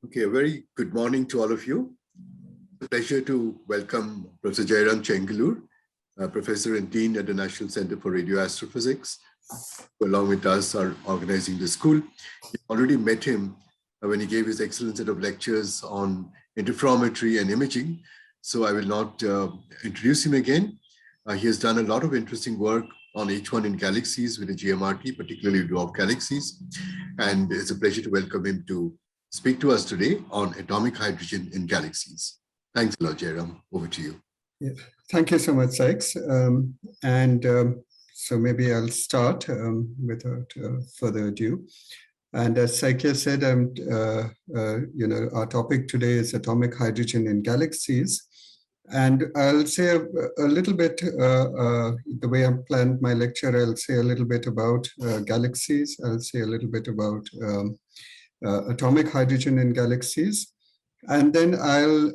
Okay, a very good morning to all of you. It's a pleasure to welcome Professor Jayaram Chengalur, Professor and Dean at the National Center for Radioastrophysics, who along with us are organizing the school. You already met him when he gave his excellent set of lectures on interferometry and imaging, so I will not introduce him again. He has done a lot of interesting work on H1 in galaxies with the GMRT, particularly dwarf galaxies, and it's a pleasure to welcome him to speak to us today on atomic hydrogen in galaxies. Thanks a lot, Jayaram. Over to you. Yeah. Thank you so much, Sykes. So maybe I'll start without further ado. And as Sykes said, our topic today is atomic hydrogen in galaxies. And I'll say a little bit, the way I planned my lecture, I'll say a little bit about galaxies. I'll say a little bit about atomic hydrogen in galaxies. And then I'll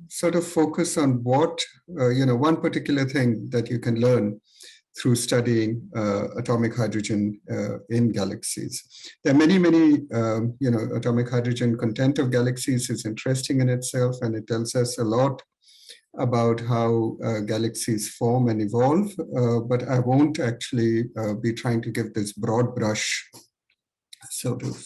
sort of focus on what, one particular thing that you can learn through studying atomic hydrogen in galaxies. There are many, atomic hydrogen content of galaxies is interesting in itself, and it tells us a lot about how galaxies form and evolve, but I won't actually be trying to give this broad brush sort of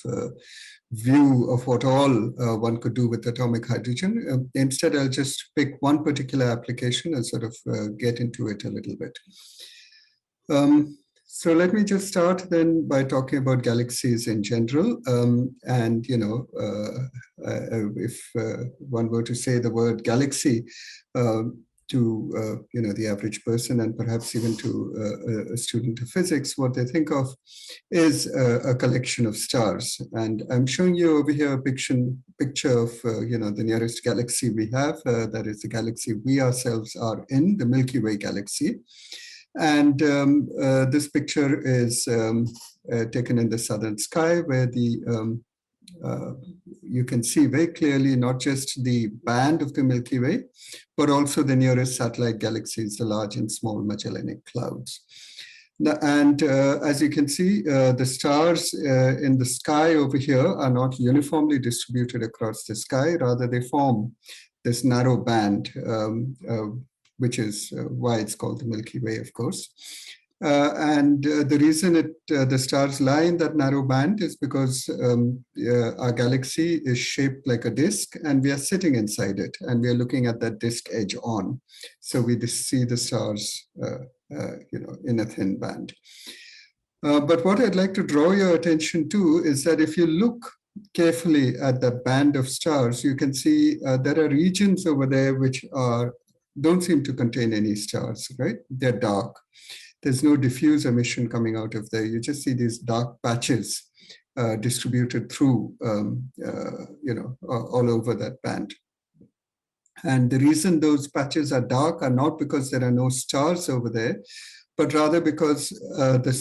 view of what all one could do with atomic hydrogen. Instead, I'll just pick one particular application and sort of get into it a little bit. So let me just start then by talking about galaxies in general. If one were to say the word galaxy to the average person and perhaps even to a student of physics, what they think of is a collection of stars. And I'm showing you over here a picture of the nearest galaxy we have. That is the galaxy we ourselves are in, the Milky Way galaxy. And this picture is taken in the southern sky, where you can see very clearly not just the band of the Milky Way, but also the nearest satellite galaxies, the large and small Magellanic Clouds. And as you can see, the stars in the sky over here are not uniformly distributed across the sky. Rather, they form this narrow band, which is why it's called the Milky Way, of course. The reason the stars lie in that narrow band is because our galaxy is shaped like a disk, and we are sitting inside it, and we are looking at that disk edge on. So we see the stars, in a thin band. But what I'd like to draw your attention to is that if you look carefully at the band of stars, you can see there are regions over there which don't seem to contain any stars, right? They're dark. There's no diffuse emission coming out of there. You just see these dark patches distributed through, all over that band. And the reason those patches are dark are not because there are no stars over there, but rather because the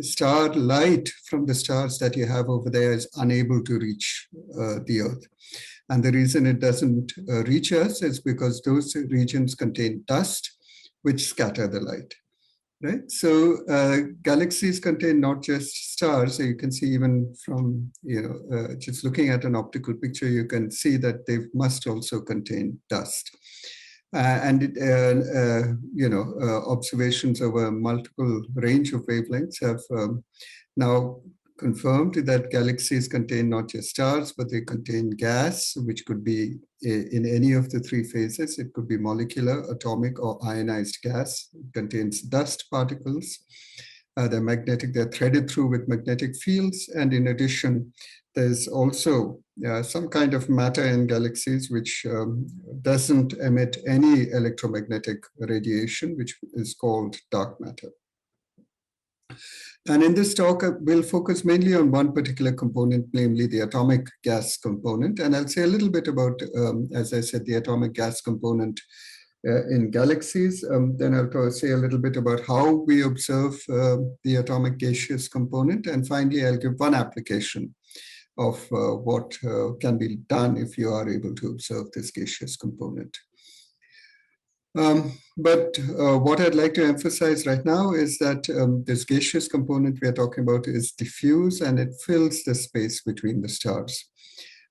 star light from the stars that you have over there is unable to reach the Earth. And the reason it doesn't reach us is because those regions contain dust, which scatter the light, right? So galaxies contain not just stars. So you can see even from, just looking at an optical picture, you can see that they must also contain dust. Observations over multiple range of wavelengths have now confirmed that galaxies contain not just stars, but they contain gas, which could be in any of the three phases. It could be molecular, atomic, or ionized gas. It contains dust particles. They're magnetic, they're threaded through with magnetic fields. And in addition, there's also some kind of matter in galaxies which doesn't emit any electromagnetic radiation, which is called dark matter. And in this talk, we'll focus mainly on one particular component, namely the atomic gas component. And I'll say a little bit about, as I said, the atomic gas component in galaxies. Then I'll say a little bit about how we observe the atomic gaseous component. And finally, I'll give one application of what can be done if you are able to observe this gaseous component. But what I'd like to emphasize right now is that this gaseous component we are talking about is diffuse, and it fills the space between the stars.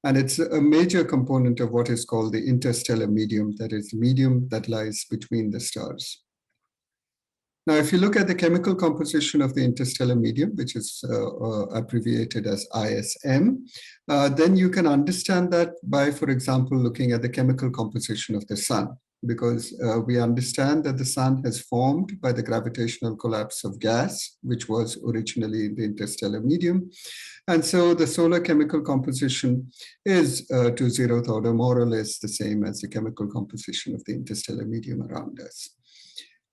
And it's a major component of what is called the interstellar medium, that is the medium that lies between the stars. Now, if you look at the chemical composition of the interstellar medium, which is abbreviated as ISM, then you can understand that by, for example, looking at the chemical composition of the sun, because we understand that the sun has formed by the gravitational collapse of gas, which was originally in the interstellar medium. And so the solar chemical composition is to 0th order, more or less the same as the chemical composition of the interstellar medium around us.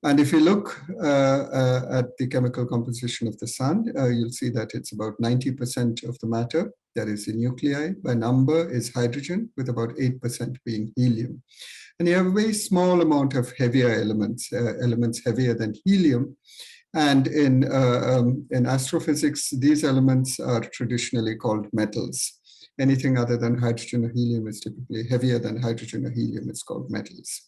And if you look at the chemical composition of the sun, you'll see that it's about 90% of the matter, that is the nuclei. By number is hydrogen, with about 8% being helium. And you have a very small amount of heavier elements, elements heavier than helium. And in astrophysics, these elements are traditionally called metals. Anything other than hydrogen or helium is typically heavier than hydrogen or helium. It's called metals.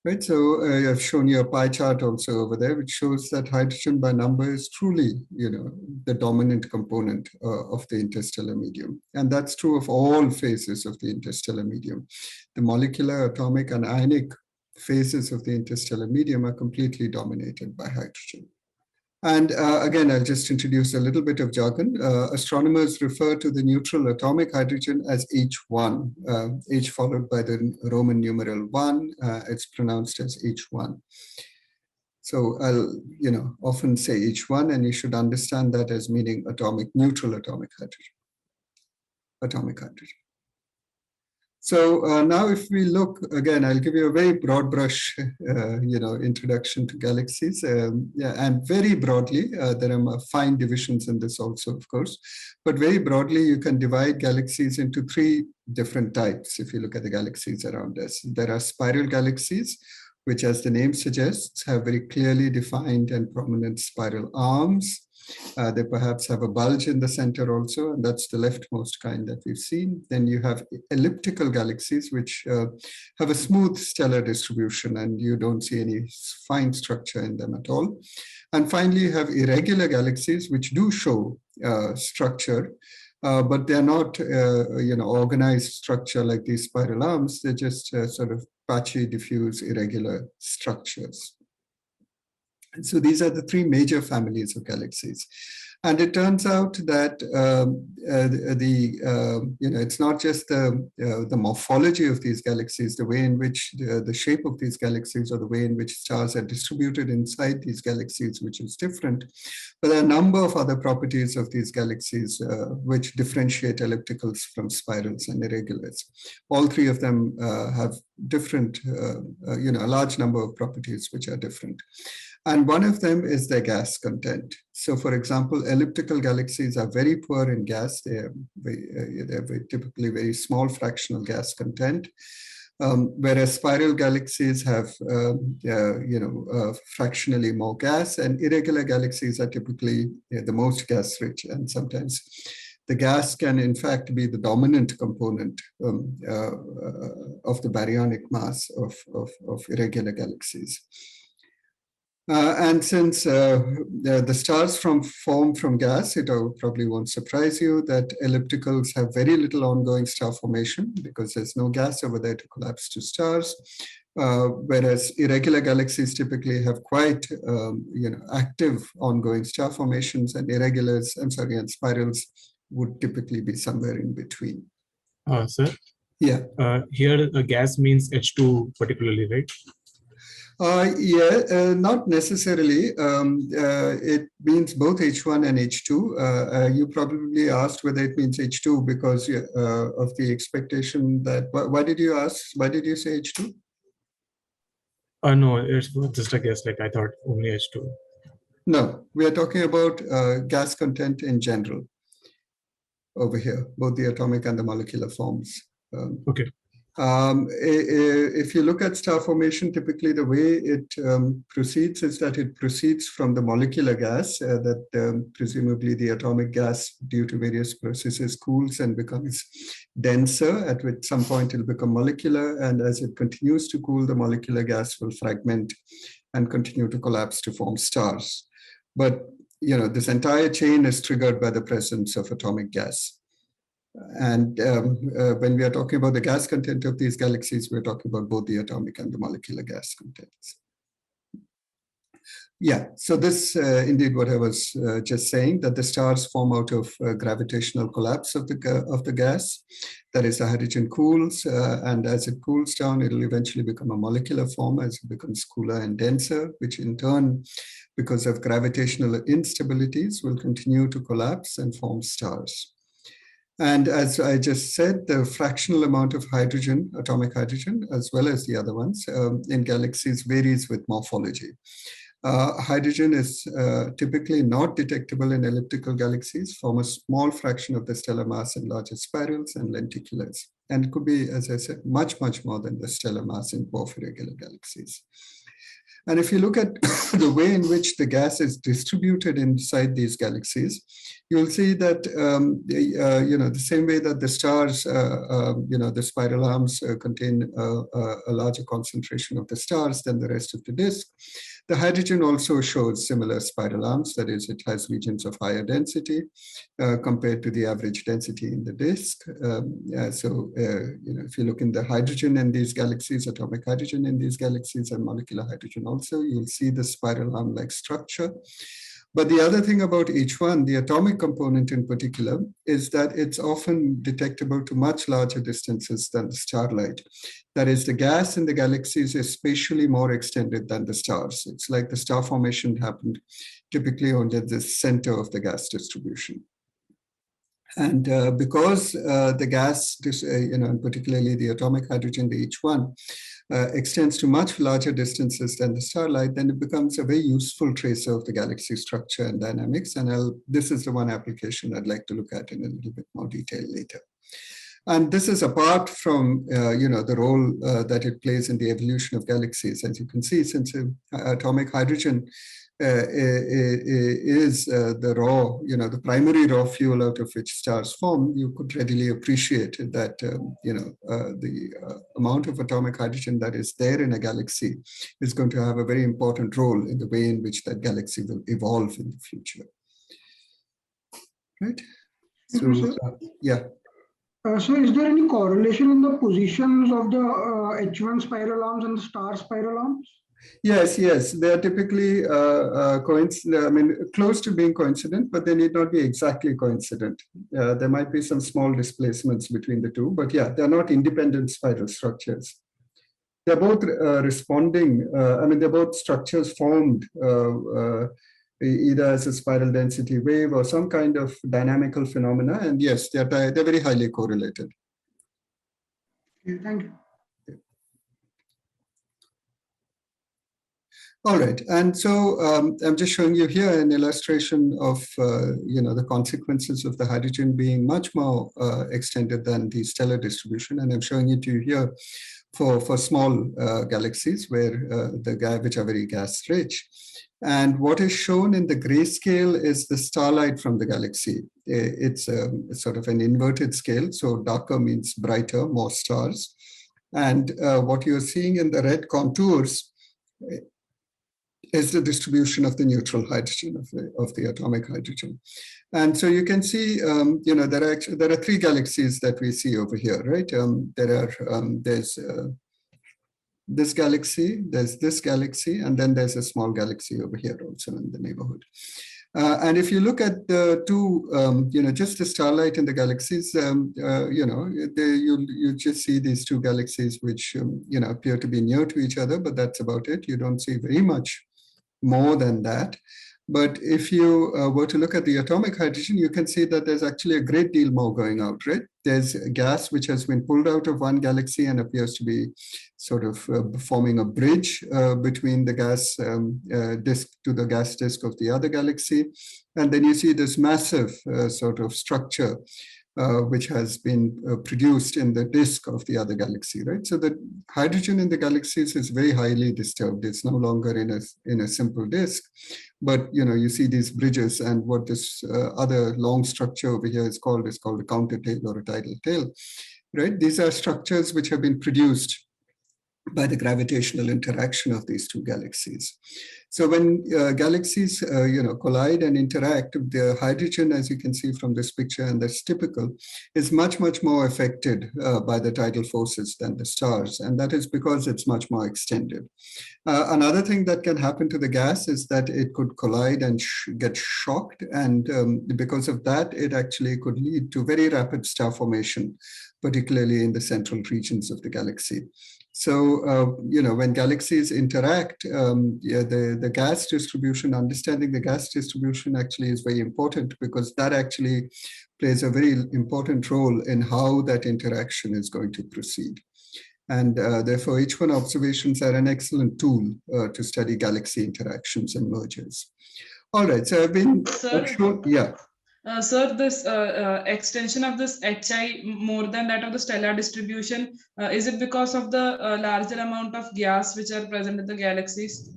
Right, so I've shown you a pie chart also over there, which shows that hydrogen by number is truly, the dominant component of the interstellar medium. And that's true of all phases of the interstellar medium. The molecular, atomic, and ionic phases of the interstellar medium are completely dominated by hydrogen. And again, I'll just introduce a little bit of jargon. Astronomers refer to the neutral atomic hydrogen as H1, H followed by the Roman numeral 1. It's pronounced as H1. So I'll, often say H1, and you should understand that as meaning neutral atomic hydrogen. Atomic hydrogen. So now if we look, again, I'll give you a very broad brush, introduction to galaxies. And very broadly, there are fine divisions in this also, of course. But very broadly, you can divide galaxies into 3 different types if you look at the galaxies around us. There are spiral galaxies, which, as the name suggests, have very clearly defined and prominent spiral arms. They perhaps have a bulge in the center also, and that's the leftmost kind that we've seen. Then you have elliptical galaxies, which have a smooth stellar distribution, and you don't see any fine structure in them at all. And finally, you have irregular galaxies, which do show structure, but they're not, organized structure like these spiral arms. They're just sort of patchy, diffuse, irregular structures. And so these are the 3 major families of galaxies. And it turns out that it's not just the morphology of these galaxies, the way in which the shape of these galaxies, or the way in which stars are distributed inside these galaxies, which is different. But there are a number of other properties of these galaxies which differentiate ellipticals from spirals and irregulars. All 3 of them have different, a large number of properties which are different. And one of them is their gas content. So, for example, elliptical galaxies are very poor in gas. They have typically very small fractional gas content, whereas spiral galaxies have, fractionally more gas, and irregular galaxies are typically the most gas-rich, and sometimes the gas can, in fact, be the dominant component of the baryonic mass of irregular galaxies. And since the stars form from gas, it probably won't surprise you that ellipticals have very little ongoing star formation because there's no gas over there to collapse to stars, whereas irregular galaxies typically have quite active ongoing star formations, and and spirals would typically be somewhere in between. Sir? Yeah. Here, gas means H2 particularly, right? Not necessarily. It means both H1 and H2. You probably asked whether it means H2 because of the expectation that, why did you ask? Why did you say H2? No, it's just a guess, like I thought only H2. No, we are talking about gas content in general over here, both the atomic and the molecular forms. Okay. If you look at star formation, typically the way it proceeds is that it proceeds from the molecular gas that presumably the atomic gas, due to various processes, cools and becomes denser. At which some point it'll become molecular, and as it continues to cool, the molecular gas will fragment and continue to collapse to form stars. But this entire chain is triggered by the presence of atomic gas. And when we are talking about the gas content of these galaxies, we're talking about both the atomic and the molecular gas contents. Yeah, so this indeed what I was just saying, that the stars form out of gravitational collapse of the gas. That is, the hydrogen cools, and as it cools down, it will eventually become a molecular form as it becomes cooler and denser, which in turn, because of gravitational instabilities, will continue to collapse and form stars. And as I just said, the fractional amount of hydrogen, atomic hydrogen, as well as the other ones in galaxies varies with morphology. Hydrogen is typically not detectable in elliptical galaxies, form a small fraction of the stellar mass in larger spirals and lenticulars. And it could be, as I said, much, much more than the stellar mass in dwarf irregular galaxies. And if you look at the way in which the gas is distributed inside these galaxies, you'll see that, the same way that the stars, the spiral arms contain a larger concentration of the stars than the rest of the disk, the hydrogen also shows similar spiral arms. That is, it has regions of higher density compared to the average density in the disk. If you look in the hydrogen in these galaxies, atomic hydrogen in these galaxies, and molecular hydrogen also, you'll see the spiral arm-like structure. But the other thing about each one, the atomic component in particular, is that it's often detectable to much larger distances than the starlight. That is, the gas in the galaxies is spatially more extended than the stars. It's like the star formation happened typically only at the center of the gas distribution. And because the gas, and particularly the atomic hydrogen, the H1, extends to much larger distances than the starlight, then it becomes a very useful tracer of the galaxy structure and dynamics. And this is the one application I'd like to look at in a little bit more detail later. And this is apart from, the role that it plays in the evolution of galaxies. As you can see, since atomic hydrogen is the raw, the primary raw fuel out of which stars form, you could readily appreciate that, the amount of atomic hydrogen that is there in a galaxy is going to have a very important role in the way in which that galaxy will evolve in the future. Right? So, yeah. So is there any correlation in the positions of the H1 spiral arms and the star spiral arms? Yes, they are typically close to being coincident, but they need not be exactly coincident. There might be some small displacements between the two, but yeah, they're not independent spiral structures. They're both responding, they're both structures formed either as a spiral density wave or some kind of dynamical phenomena. And yes, they're very highly correlated. Okay, thank you. All right, and so I'm just showing you here an illustration of the consequences of the hydrogen being much more extended than the stellar distribution, and I'm showing it to you here for small galaxies which are very gas rich. And what is shown in the grayscale is the starlight from the galaxy. It's sort of an inverted scale, so darker means brighter, more stars, and what you're seeing in the red contours is the distribution of the neutral hydrogen of the atomic hydrogen. And so you can see, there are three galaxies that we see over here, right? There's this galaxy, there's this galaxy, and then there's a small galaxy over here also in the neighborhood. And if you look at the two, just the starlight and the galaxies, you just see these two galaxies which, appear to be near to each other, but that's about it. You don't see very much more than that. But if you were to look at the atomic hydrogen, you can see that there's actually a great deal more going out, right? There's gas which has been pulled out of one galaxy and appears to be sort of forming a bridge between the gas disk to the gas disk of the other galaxy. And then you see this massive sort of structure which has been produced in the disk of the other galaxy, right? So the hydrogen in the galaxies is very highly disturbed. It's no longer in a simple disk, but you see these bridges, and what this other long structure over here is called a counter tail or a tidal tail, right? These are structures which have been produced by the gravitational interaction of these two galaxies. So when galaxies collide and interact, the hydrogen, as you can see from this picture, and that's typical, is much more affected by the tidal forces than the stars, and that is because it's much more extended. Another thing that can happen to the gas is that it could collide and get shocked, and because of that, it actually could lead to very rapid star formation, particularly in the central regions of the galaxy. So, when galaxies interact, the gas distribution, understanding the gas distribution actually is very important, because that actually plays a very important role in how that interaction is going to proceed. And therefore, H1 observations are an excellent tool to study galaxy interactions and mergers. All right, so I've been shown, yeah. Sir, this extension of this HI more than that of the stellar distribution, is it because of the larger amount of gas which are present in the galaxies?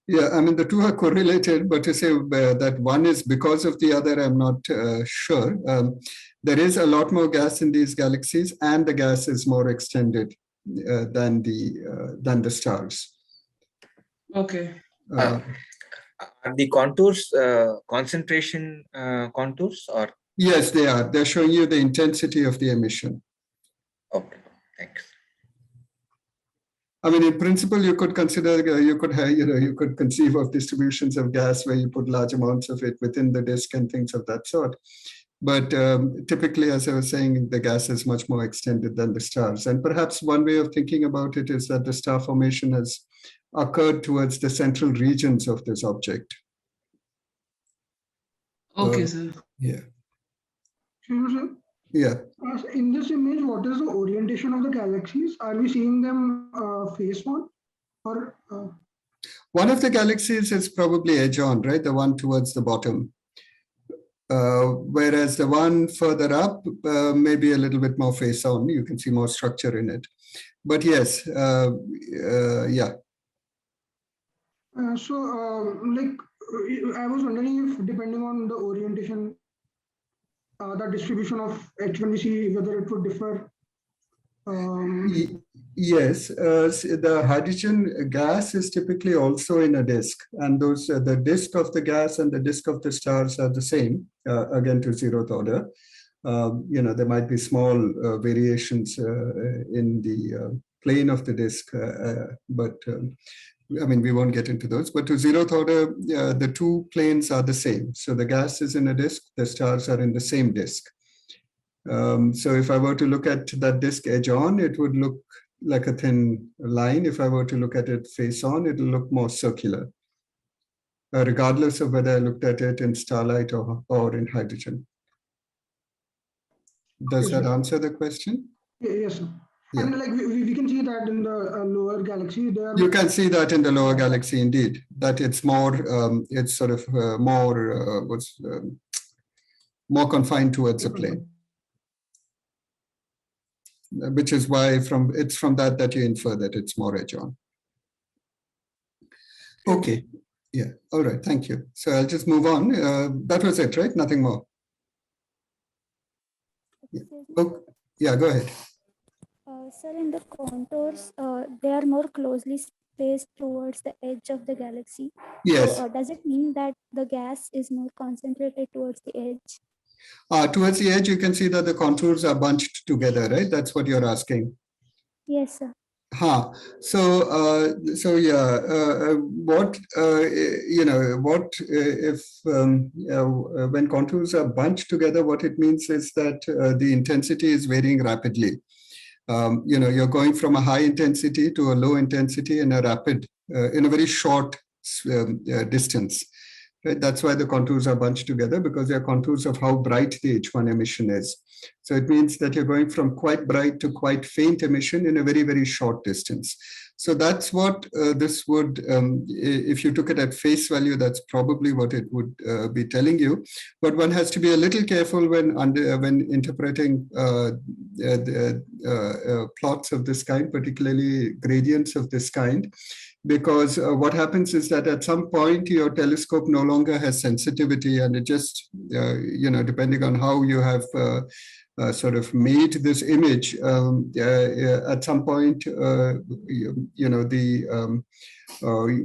Yeah, I mean, the two are correlated, but to say that one is because of the other, I'm not sure. There is a lot more gas in these galaxies, and the gas is more extended than the stars. Okay. Are the contours concentration contours, or? Yes, they are. They're showing you the intensity of the emission. Okay, thanks. I mean, in principle, you could consider, you could conceive of distributions of gas where you put large amounts of it within the disk and things of that sort. But typically, as I was saying, the gas is much more extended than the stars. And perhaps one way of thinking about it is that the star formation has occurred towards the central regions of this object. Okay, sir. Yeah. Sir, Yeah. in this image, what is the orientation of the galaxies? Are we seeing them face on? Or one of the galaxies is probably edge on, right? The one towards the bottom. Whereas the one further up may be a little bit more face on. You can see more structure in it. But yes, yeah. I was wondering if, depending on the orientation, the distribution of H1, we see whether it would differ. Yes, the hydrogen gas is typically also in a disk, and those the disk of the gas and the disk of the stars are the same, again to zeroth order. There might be small variations in the plane of the disk, but I mean, we won't get into those. But to zeroth order, the two planes are the same. So the gas is in a disk, the stars are in the same disk. So if I were to look at that disk edge on, it would look like a thin line. If I were to look at it face on, it will look more circular, regardless of whether I looked at it in starlight or in hydrogen. Does that answer the question? Yes, sir. Yeah. And like we can see that in the lower galaxy. You can see that in the lower galaxy, indeed, that it's more, it's sort of more confined towards a plane. Which is why it's from that you infer that it's more edge on. Okay, yeah, all right, thank you. So I'll just move on. That was it, right? Nothing more. Yeah, yeah, go ahead. Sir, in the contours, they are more closely spaced towards the edge of the galaxy. Yes. So, does it mean that the gas is more concentrated towards the edge? Towards the edge, you can see that the contours are bunched together, right? That's what you're asking. Yes, sir. So yeah, what if when contours are bunched together, what it means is that the intensity is varying rapidly. You're going from a high intensity to a low intensity in a very short distance. Right? That's why the contours are bunched together, because they're contours of how bright the H1 emission is. So it means that you're going from quite bright to quite faint emission in a very, very short distance. So that's what this would, if you took it at face value, that's probably what it would be telling you. But one has to be a little careful when interpreting plots of this kind, particularly gradients of this kind, because what happens is that at some point your telescope no longer has sensitivity, and it just, depending on how you have sort of made this image, at some point,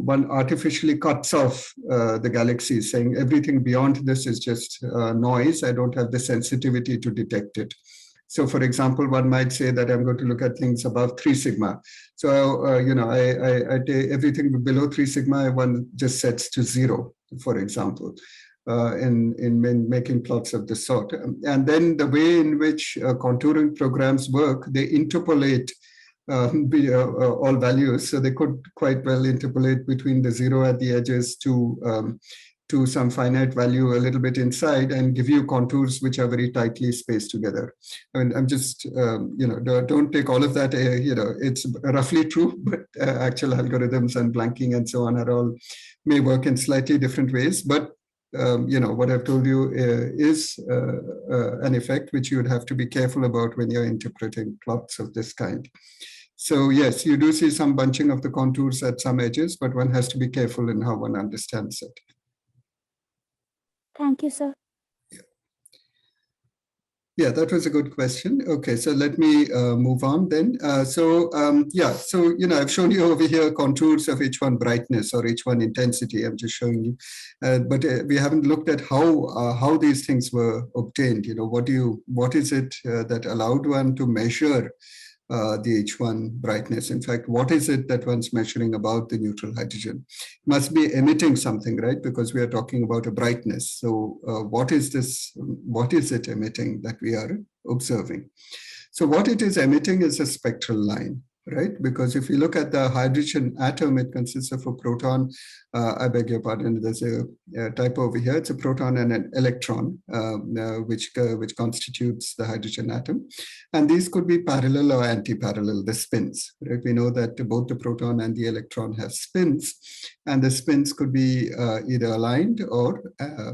one artificially cuts off the galaxies, saying everything beyond this is just noise. I don't have the sensitivity to detect it. So, for example, one might say that I'm going to look at things above 3 sigma. So, I take everything below 3 sigma, one just sets to 0, for example, in making plots of this sort. And then the way in which contouring programs work, they interpolate all values. So they could quite well interpolate between the 0 at the edges to some finite value a little bit inside and give you contours which are very tightly spaced together. I mean, I'm just, don't take all of that, it's roughly true, but actual algorithms and blanking and so on may work in slightly different ways. But, what I've told you is an effect which you would have to be careful about when you're interpreting plots of this kind. So yes, you do see some bunching of the contours at some edges, but one has to be careful in how one understands it. Thank you, sir. Yeah, that was a good question. Okay, so let me move on then. I've shown you over here contours of H1 brightness or H1 intensity. I'm just showing you, but we haven't looked at how these things were obtained. What is it that allowed one to measure the H1 brightness? In fact, what is it that one's measuring about the neutral hydrogen? It must be emitting something, right? Because we are talking about a brightness. So what is this? What is it emitting that we are observing? So what it is emitting is a spectral line, right? Because if you look at the hydrogen atom, it consists of a proton. I beg your pardon, there's a typo over here. It's a proton and an electron, which constitutes the hydrogen atom. And these could be parallel or anti-parallel, the spins, right? We know that both the proton and the electron have spins, and the spins could be either aligned or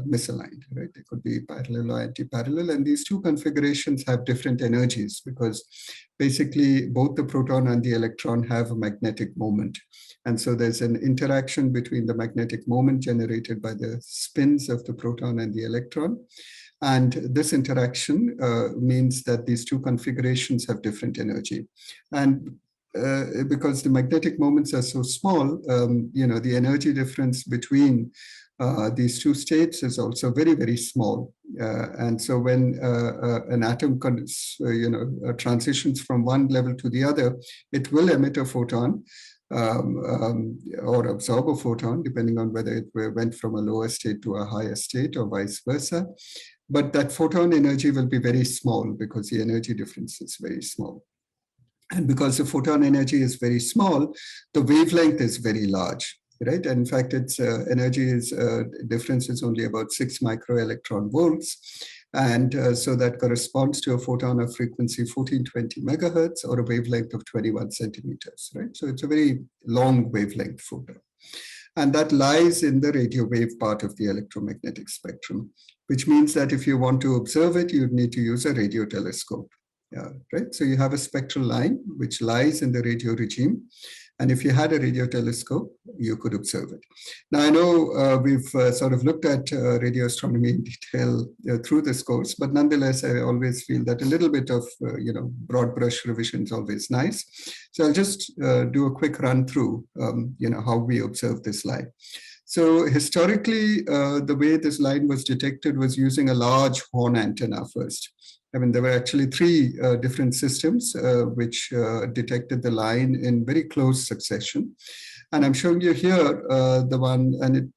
misaligned, right? They could be parallel or anti-parallel. And these two configurations have different energies because basically both the proton and the electron have a magnetic moment. And so there's an interaction between the magnetic moment generated by the spins of the proton and the electron. And this interaction means that these two configurations have different energy. And because the magnetic moments are so small, the energy difference between these two states is also very, very small. And so when an atom transitions from one level to the other, it will emit a photon or absorb a photon, depending on whether it went from a lower state to a higher state or vice versa. But that photon energy will be very small because the energy difference is very small. And because the photon energy is very small, the wavelength is very large, right? And in fact, its energy difference is only about 6 microelectron volts. And so that corresponds to a photon of frequency 1420 megahertz or a wavelength of 21 centimeters, right? So it's a very long wavelength photon. And that lies in the radio wave part of the electromagnetic spectrum, which means that if you want to observe it, you'd need to use a radio telescope, right? So you have a spectral line which lies in the radio regime. And if you had a radio telescope, you could observe it. Now, I know we've sort of looked at radio astronomy in detail through this course, but nonetheless, I always feel that a little bit of, broad brush revision is always nice. So I'll just do a quick run through, how we observe this line. So historically, the way this line was detected was using a large horn antenna first. I mean, there were actually 3 different systems which detected the line in very close succession. And I'm showing you here the one, and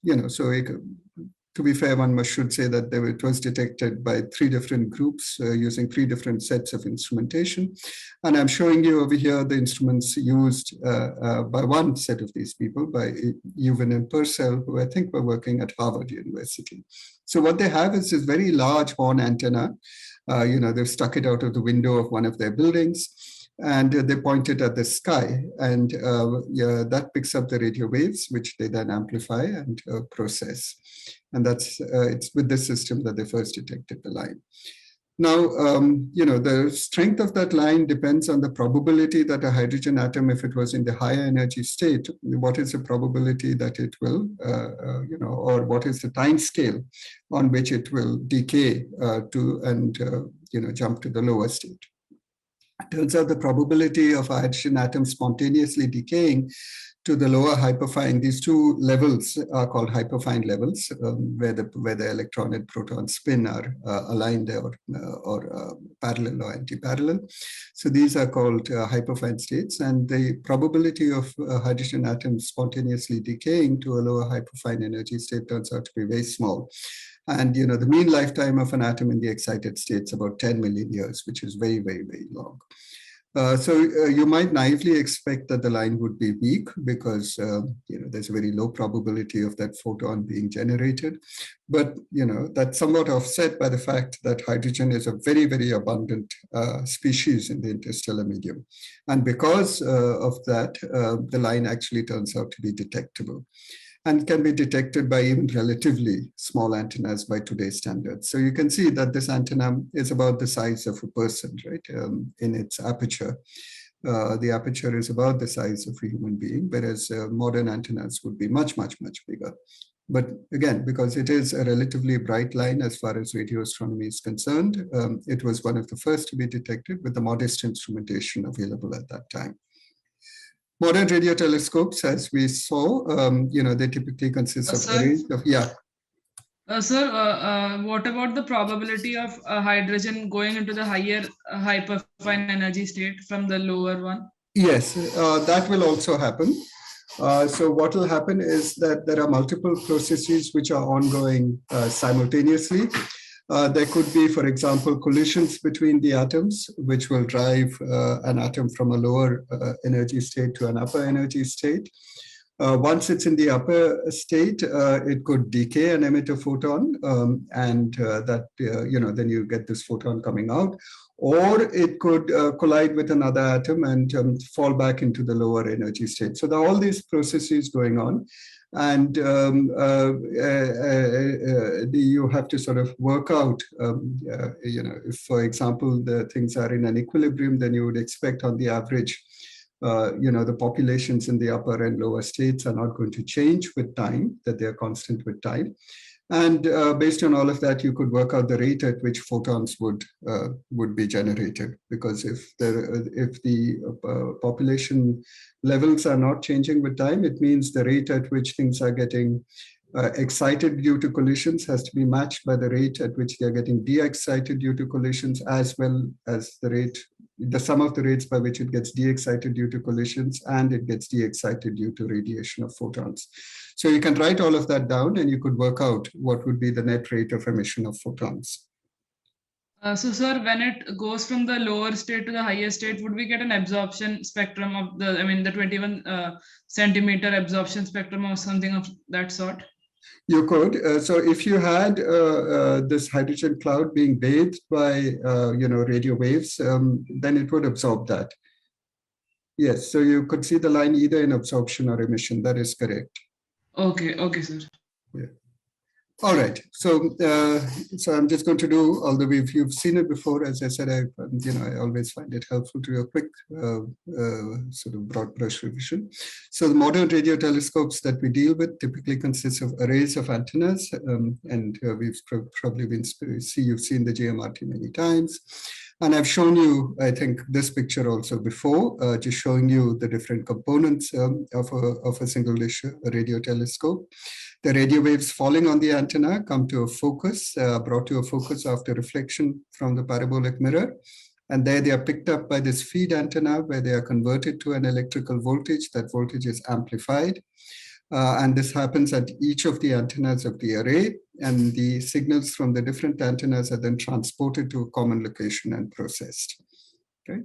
to be fair, one should say that it was detected by 3 different groups using 3 different sets of instrumentation. And I'm showing you over here the instruments used by one set of these people, by Ewan and Purcell, who I think were working at Harvard University. So what they have is this very large horn antenna. They've stuck it out of the window of one of their buildings, and they point it at the sky, and that picks up the radio waves, which they then amplify and process. And it's with this system that they first detected the line. Now, the strength of that line depends on the probability that a hydrogen atom, if it was in the higher energy state, what is the probability that it will, or what is the time scale on which it will decay jump to the lower state. It turns out the probability of a hydrogen atom spontaneously decaying to the lower hyperfine, these two levels are called hyperfine levels, where the electron and proton spin are aligned or parallel or anti-parallel. So these are called hyperfine states, and the probability of hydrogen atoms spontaneously decaying to a lower hyperfine energy state turns out to be very small. And the mean lifetime of an atom in the excited state is about 10 million years, which is very, very, very long. So you might naively expect that the line would be weak because there's a very low probability of that photon being generated. But that's somewhat offset by the fact that hydrogen is a very, very abundant species in the interstellar medium. And because of that, the line actually turns out to be detectable and can be detected by even relatively small antennas by today's standards. So you can see that this antenna is about the size of a person, right, in its aperture. The aperture is about the size of a human being, whereas modern antennas would be much, much, much bigger. But again, because it is a relatively bright line as far as radio astronomy is concerned, it was one of the first to be detected with the modest instrumentation available at that time. Modern radio telescopes, as we saw, they typically consist of a range of, Sir, what about the probability of hydrogen going into the higher hyperfine energy state from the lower one? Yes, that will also happen. So what will happen is that there are multiple processes which are ongoing simultaneously. There could be, for example, collisions between the atoms, which will drive an atom from a lower energy state to an upper energy state. Once it's in the upper state, it could decay and emit a photon, and then you get this photon coming out. Or it could collide with another atom and fall back into the lower energy state. So there are all these processes going on. And you have to sort of work out, if, for example, the things are in an equilibrium, then you would expect on the average, the populations in the upper and lower states are not going to change with time, that they're constant with time. And based on all of that, you could work out the rate at which photons would be generated. Because if the population levels are not changing with time, it means the rate at which things are getting excited due to collisions has to be matched by the rate at which they are getting de-excited due to collisions, as well as the sum of the rates by which it gets de-excited due to collisions and it gets de-excited due to radiation of photons. So you can write all of that down and you could work out what would be the net rate of emission of photons. So, sir, when it goes from the lower state to the higher state, would we get an absorption spectrum of the 21 centimeter absorption spectrum or something of that sort? You could. So if you had this hydrogen cloud being bathed by radio waves, then it would absorb that. Yes. So you could see the line either in absorption or emission. That is correct. Okay. Okay, sir. Yeah. All right. So I'm just going to do, although you've seen it before, as I said, I always find it helpful to do a quick sort of broad brush revision. So the modern radio telescopes that we deal with typically consist of arrays of antennas, and we've probably you've seen the GMRT many times. And I've shown you, I think, this picture also before, just showing you the different components of a single dish radio telescope. The radio waves falling on the antenna come to a focus, brought to a focus after reflection from the parabolic mirror. And there they are picked up by this feed antenna where they are converted to an electrical voltage. That voltage is amplified. And this happens at each of the antennas of the array. And the signals from the different antennas are then transported to a common location and processed. Okay.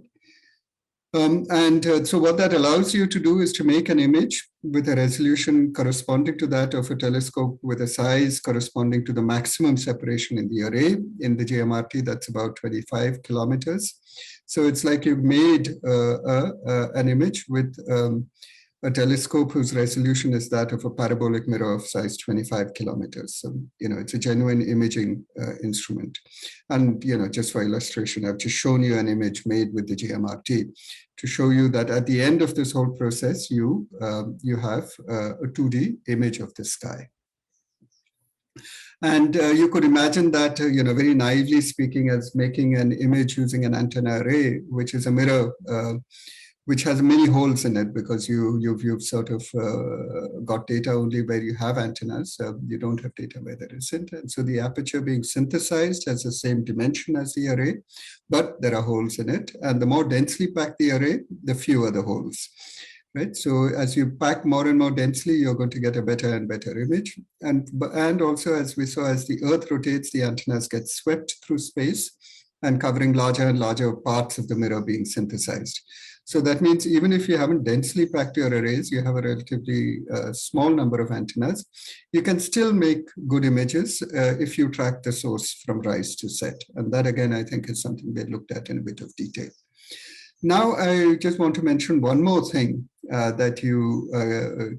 So what that allows you to do is to make an image with a resolution corresponding to that of a telescope with a size corresponding to the maximum separation in the array. In the GMRT, that's about 25 kilometers. So it's like you've made an image with a telescope whose resolution is that of a parabolic mirror of size 25 kilometers. So, it's a genuine imaging instrument. And, just for illustration, I've just shown you an image made with the GMRT to show you that at the end of this whole process, you have a 2D image of the sky. And you could imagine that, very naively speaking, as making an image using an antenna array, which is a mirror, which has many holes in it, because you've sort of got data only where you have antennas. You don't have data where there isn't. And so the aperture being synthesized has the same dimension as the array, but there are holes in it. And the more densely packed the array, the fewer the holes. Right? So as you pack more and more densely, you're going to get a better and better image. And also, as we saw, as the Earth rotates, the antennas get swept through space and covering larger and larger parts of the mirror being synthesized. So that means even if you haven't densely packed your arrays, you have a relatively small number of antennas, you can still make good images if you track the source from rise to set. And that, again, I think is something we looked at in a bit of detail. Now, I just want to mention one more thing that you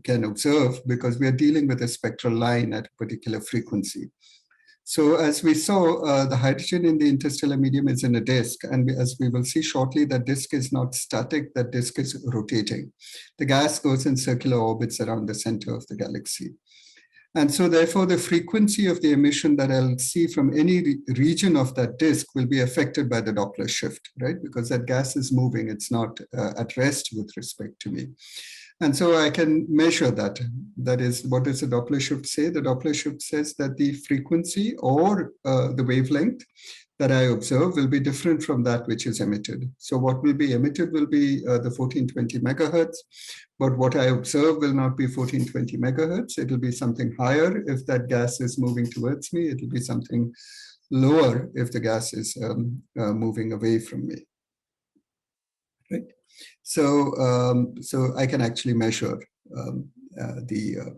can observe, because we are dealing with a spectral line at a particular frequency. So as we saw, the hydrogen in the interstellar medium is in a disk. And as we will see shortly, that disk is not static, that disk is rotating. The gas goes in circular orbits around the center of the galaxy. And so therefore, the frequency of the emission that I'll see from any region of that disk will be affected by the Doppler shift, right? Because that gas is moving, it's not at rest with respect to me. And so I can measure that. That is, what does the Doppler shift say? The Doppler shift says that the frequency or the wavelength that I observe will be different from that which is emitted. So what will be emitted will be the 1420 megahertz, but what I observe will not be 1420 megahertz. It will be something higher if that gas is moving towards me. It will be something lower if the gas is moving away from me. Right? So, so I can actually measure the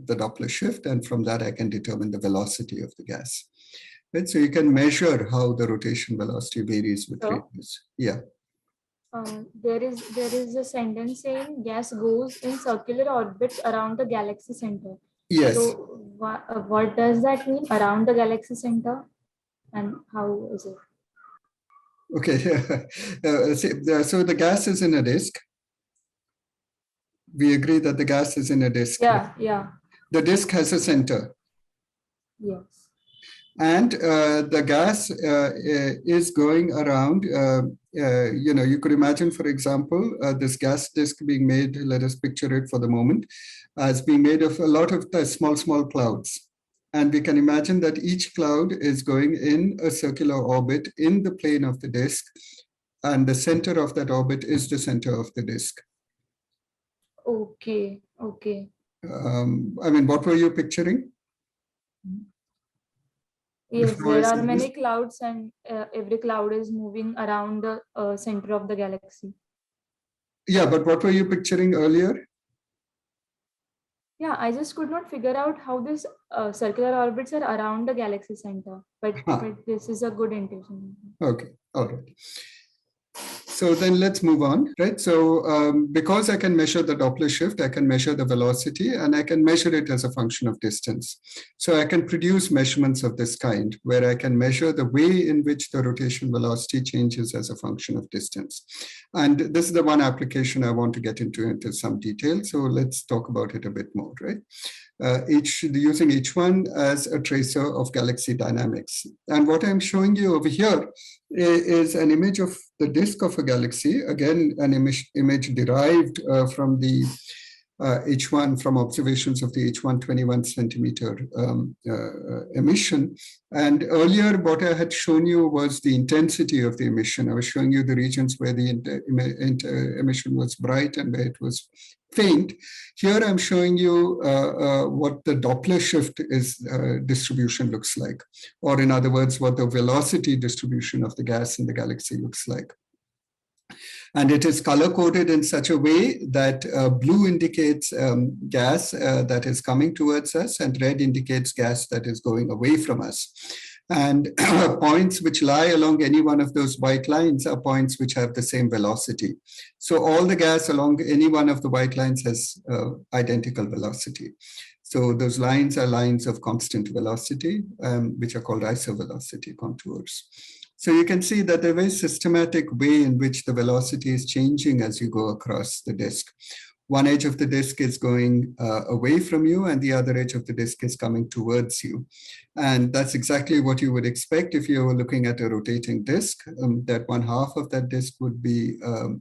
Doppler shift, and from that I can determine the velocity of the gas. Right? So you can measure how the rotation velocity varies with radius. Yeah. There is a sentence saying gas goes in circular orbits around the galaxy center. Yes. So what does that mean, around the galaxy center, and how is it? Okay. So the gas is in a disk. We agree that the gas is in a disk. Yeah, yeah. The disk has a center. Yes. And the gas is going around, you could imagine, for example, this gas disk being made, let us picture it for the moment, as being made of a lot of small clouds. And we can imagine that each cloud is going in a circular orbit in the plane of the disk, and the center of that orbit is the center of the disk. Okay, okay. I mean, what were you picturing? Yes, there are many clouds, and every cloud is moving around the center of the galaxy. Yeah, but what were you picturing earlier? Yeah, I just could not figure out how these circular orbits are around the galaxy center, but this is a good intuition. Okay, all right. So then let's move on, right? So because I can measure the Doppler shift, I can measure the velocity, and I can measure it as a function of distance. So I can produce measurements of this kind, where I can measure the way in which the rotation velocity changes as a function of distance. And this is the one application I want to get into some detail. So let's talk about it a bit more, right? Using each one as a tracer of galaxy dynamics. And what I'm showing you over here is an image of the disk of a galaxy, again, an image derived from the H1, from observations of the H1 21 centimeter emission. And earlier, what I had shown you was the intensity of the emission. I was showing you the regions where the emission was bright and where it was faint. Here I'm showing you what the Doppler shift distribution looks like, or in other words, what the velocity distribution of the gas in the galaxy looks like. And it is color-coded in such a way that blue indicates gas that is coming towards us, and red indicates gas that is going away from us. And points which lie along any one of those white lines are points which have the same velocity. So all the gas along any one of the white lines has identical velocity. So those lines are lines of constant velocity, which are called isovelocity contours. So you can see that a very systematic way in which the velocity is changing as you go across the disk. One edge of the disk is going away from you and the other edge of the disk is coming towards you. And that's exactly what you would expect if you were looking at a rotating disk, that one half of that disk would be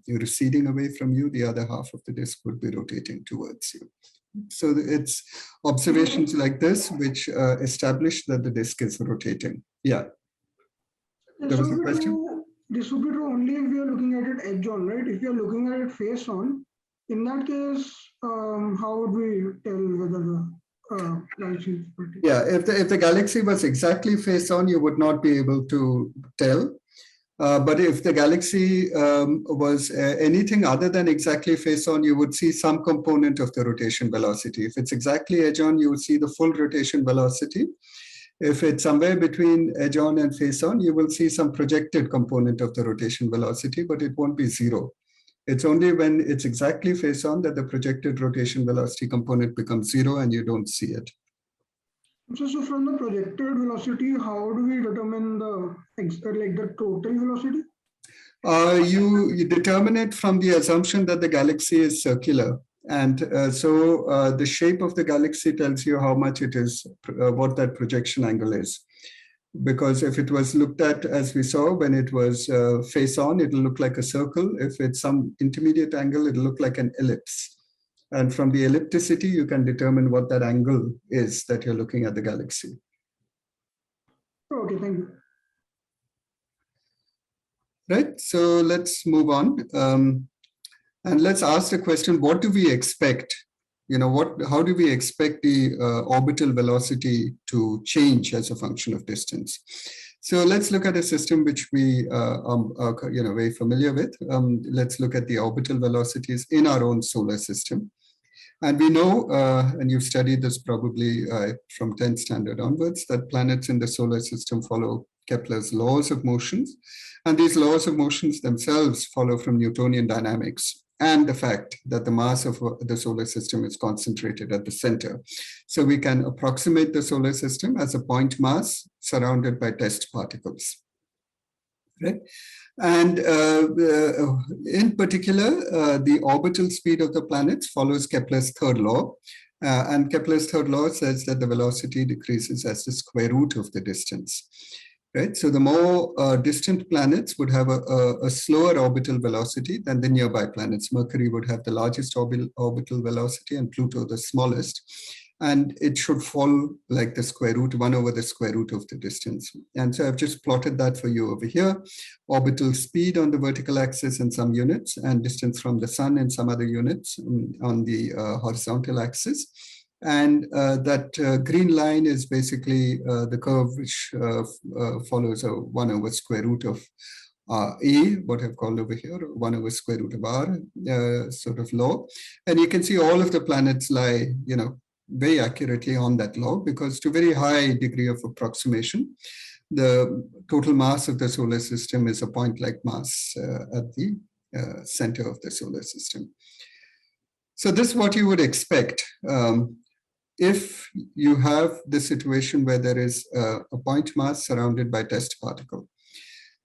receding away from you, the other half of the disk would be rotating towards you. So it's observations like this which establish that the disk is rotating. Yeah. There was a question? This would be true only if we are looking at it edge on, right? If you are looking at it face on, in that case, how would we tell whether the galaxy is rotating? Yeah, if the galaxy was exactly face on, you would not be able to tell. But if the galaxy was anything other than exactly face on, you would see some component of the rotation velocity. If it's exactly edge on, you would see the full rotation velocity. If it's somewhere between edge on and face on, you will see some projected component of the rotation velocity, but it won't be zero. It's only when it's exactly face on that the projected rotation velocity component becomes zero and you don't see it. So from the projected velocity, how do we determine the total velocity? You determine it from the assumption that the galaxy is circular. And so the shape of the galaxy tells you how much it is, what that projection angle is. Because if it was looked at, as we saw, when it was face on, it'll look like a circle. If it's some intermediate angle, it'll look like an ellipse. And from the ellipticity, you can determine what that angle is that you're looking at the galaxy. Okay, thank you. Right, so let's move on. And let's ask the question, what do we expect? You know, how do we expect the orbital velocity to change as a function of distance? So let's look at a system which we are very familiar with. Let's look at the orbital velocities in our own solar system. And we know, and you've studied this probably from 10th standard onwards, that planets in the solar system follow Kepler's laws of motions. And these laws of motions themselves follow from Newtonian dynamics and the fact that the mass of the solar system is concentrated at the center. So we can approximate the solar system as a point mass surrounded by test particles. Right? And in particular, the orbital speed of the planets follows Kepler's third law. And Kepler's third law says that the velocity decreases as the square root of the distance. Right? So the more distant planets would have a slower orbital velocity than the nearby planets. Mercury would have the largest orbital velocity and Pluto the smallest. And it should fall like the square root, 1 over the square root of the distance. And so I've just plotted that for you over here. Orbital speed on the vertical axis in some units and distance from the sun in some other units on the horizontal axis. And that green line is basically the curve which follows a 1 over square root of A, what I've called over here, 1 over square root of R sort of law. And you can see all of the planets lie, very accurately on that law, because to a very high degree of approximation, the total mass of the solar system is a point-like mass at the center of the solar system. So this is what you would expect. If you have the situation where there is a point mass surrounded by test particle.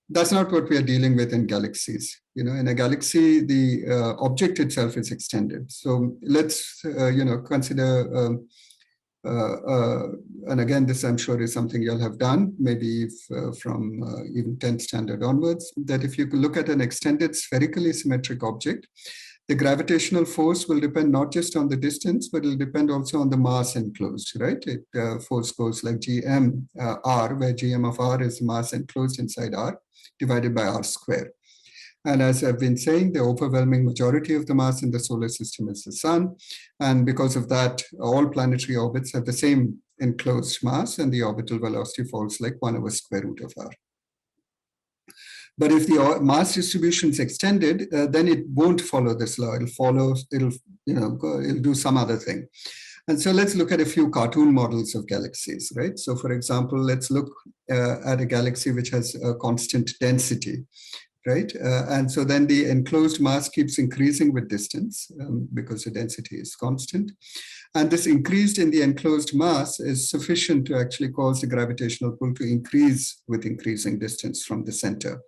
That's not what we are dealing with in galaxies. In a galaxy, the object itself is extended. So let's, consider, and again, this I'm sure is something you'll have done, maybe from even 10th standard onwards, that if you look at an extended spherically symmetric object, the gravitational force will depend not just on the distance, but it'll depend also on the mass enclosed, right? Force goes like Gm R, where Gm of R is the mass enclosed inside R, divided by R square. And as I've been saying, the overwhelming majority of the mass in the solar system is the sun. And because of that, all planetary orbits have the same enclosed mass, and the orbital velocity falls like 1 over square root of R. But if the mass distribution is extended, then it won't follow this law. It'll do some other thing. And so let's look at a few cartoon models of galaxies, right? So for example, let's look at a galaxy which has a constant density, right? And so then the enclosed mass keeps increasing with distance because the density is constant. And this increased in the enclosed mass is sufficient to actually cause the gravitational pull to increase with increasing distance from the center.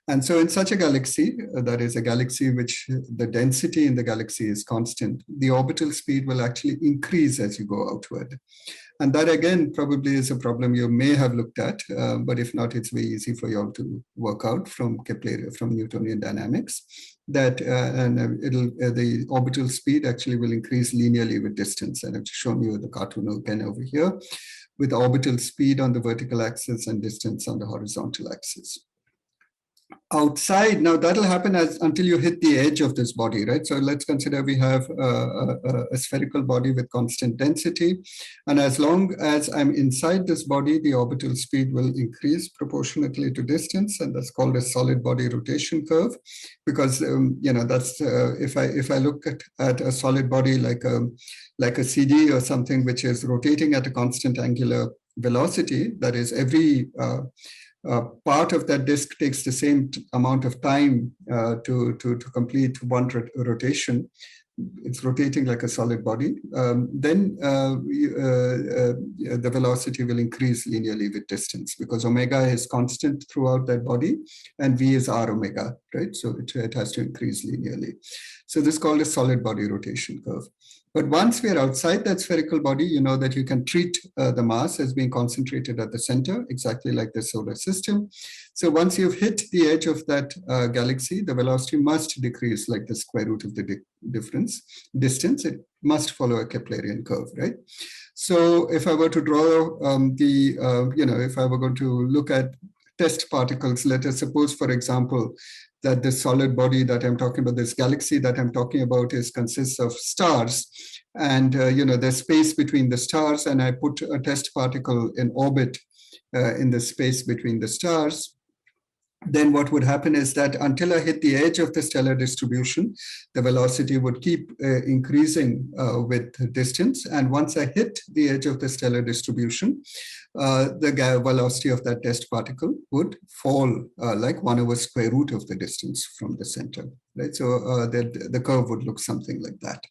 And so in such a galaxy, that is a galaxy which the density in the galaxy is constant, the orbital speed will actually increase as you go outward. And that again probably is a problem you may have looked at, but if not, it's very easy for you all to work out from Newtonian dynamics that the orbital speed actually will increase linearly with distance. And I've shown you the cartoon again over here with orbital speed on the vertical axis and distance on the horizontal axis. Outside, now that'll happen until you hit the edge of this body, right? So let's consider we have a spherical body with constant density. And as long as I'm inside this body, the orbital speed will increase proportionately to distance. And that's called a solid body rotation curve. Because, that's if I look at a solid body like a CD or something which is rotating at a constant angular velocity, that is every part of that disk takes the same amount of time to complete one rotation. It's rotating like a solid body. Then the velocity will increase linearly with distance because omega is constant throughout that body and v is r omega, right? So it has to increase linearly. So this is called a solid body rotation curve. But once we are outside that spherical body, you know that you can treat the mass as being concentrated at the center, exactly like the solar system. So once you've hit the edge of that galaxy, the velocity must decrease like the square root of the distance. It must follow a Keplerian curve, right? So if I were to draw if I were going to look at test particles, let us suppose, for example, that this solid body that I'm talking about, this galaxy that I'm talking about consists of stars. And, there's space between the stars, and I put a test particle in orbit in the space between the stars. Then what would happen is that until I hit the edge of the stellar distribution, the velocity would keep increasing with distance. And once I hit the edge of the stellar distribution, the velocity of that test particle would fall like 1 over square root of the distance from the center, right? So the curve would look something like that.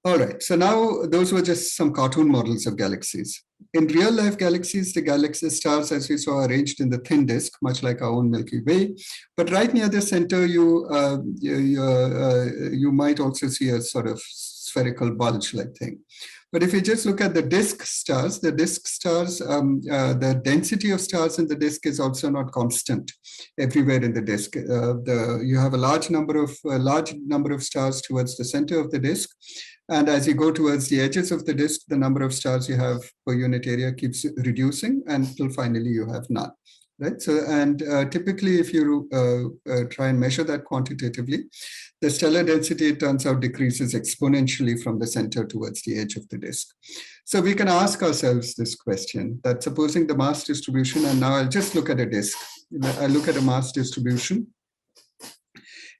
All right, so now those were just some cartoon models of galaxies. In real life galaxies, the galaxy stars, as we saw, are arranged in the thin disk, much like our own Milky Way. But right near the center, you might also see a sort of spherical bulge-like thing. But if you just look at the disk stars, the density of stars in the disk is also not constant everywhere in the disk. You have a large number of stars towards the center of the disk. And as you go towards the edges of the disk, the number of stars you have per unit area keeps reducing until finally you have none. Right. So, and typically, if you try and measure that quantitatively, the stellar density, it turns out, decreases exponentially from the center towards the edge of the disk. So we can ask ourselves this question, that supposing the mass distribution, and now I'll just look at a disk. I look at a mass distribution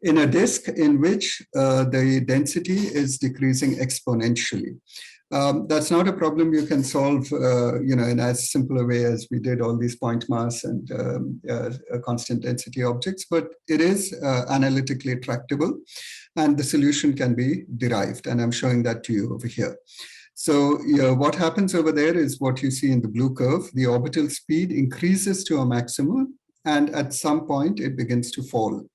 in a disk in which the density is decreasing exponentially. That's not a problem you can solve, in as simple a way as we did all these point mass and constant density objects, but it is analytically tractable, and the solution can be derived. And I'm showing that to you over here. So what happens over there is what you see in the blue curve. The orbital speed increases to a maximum, and at some point it begins to fall.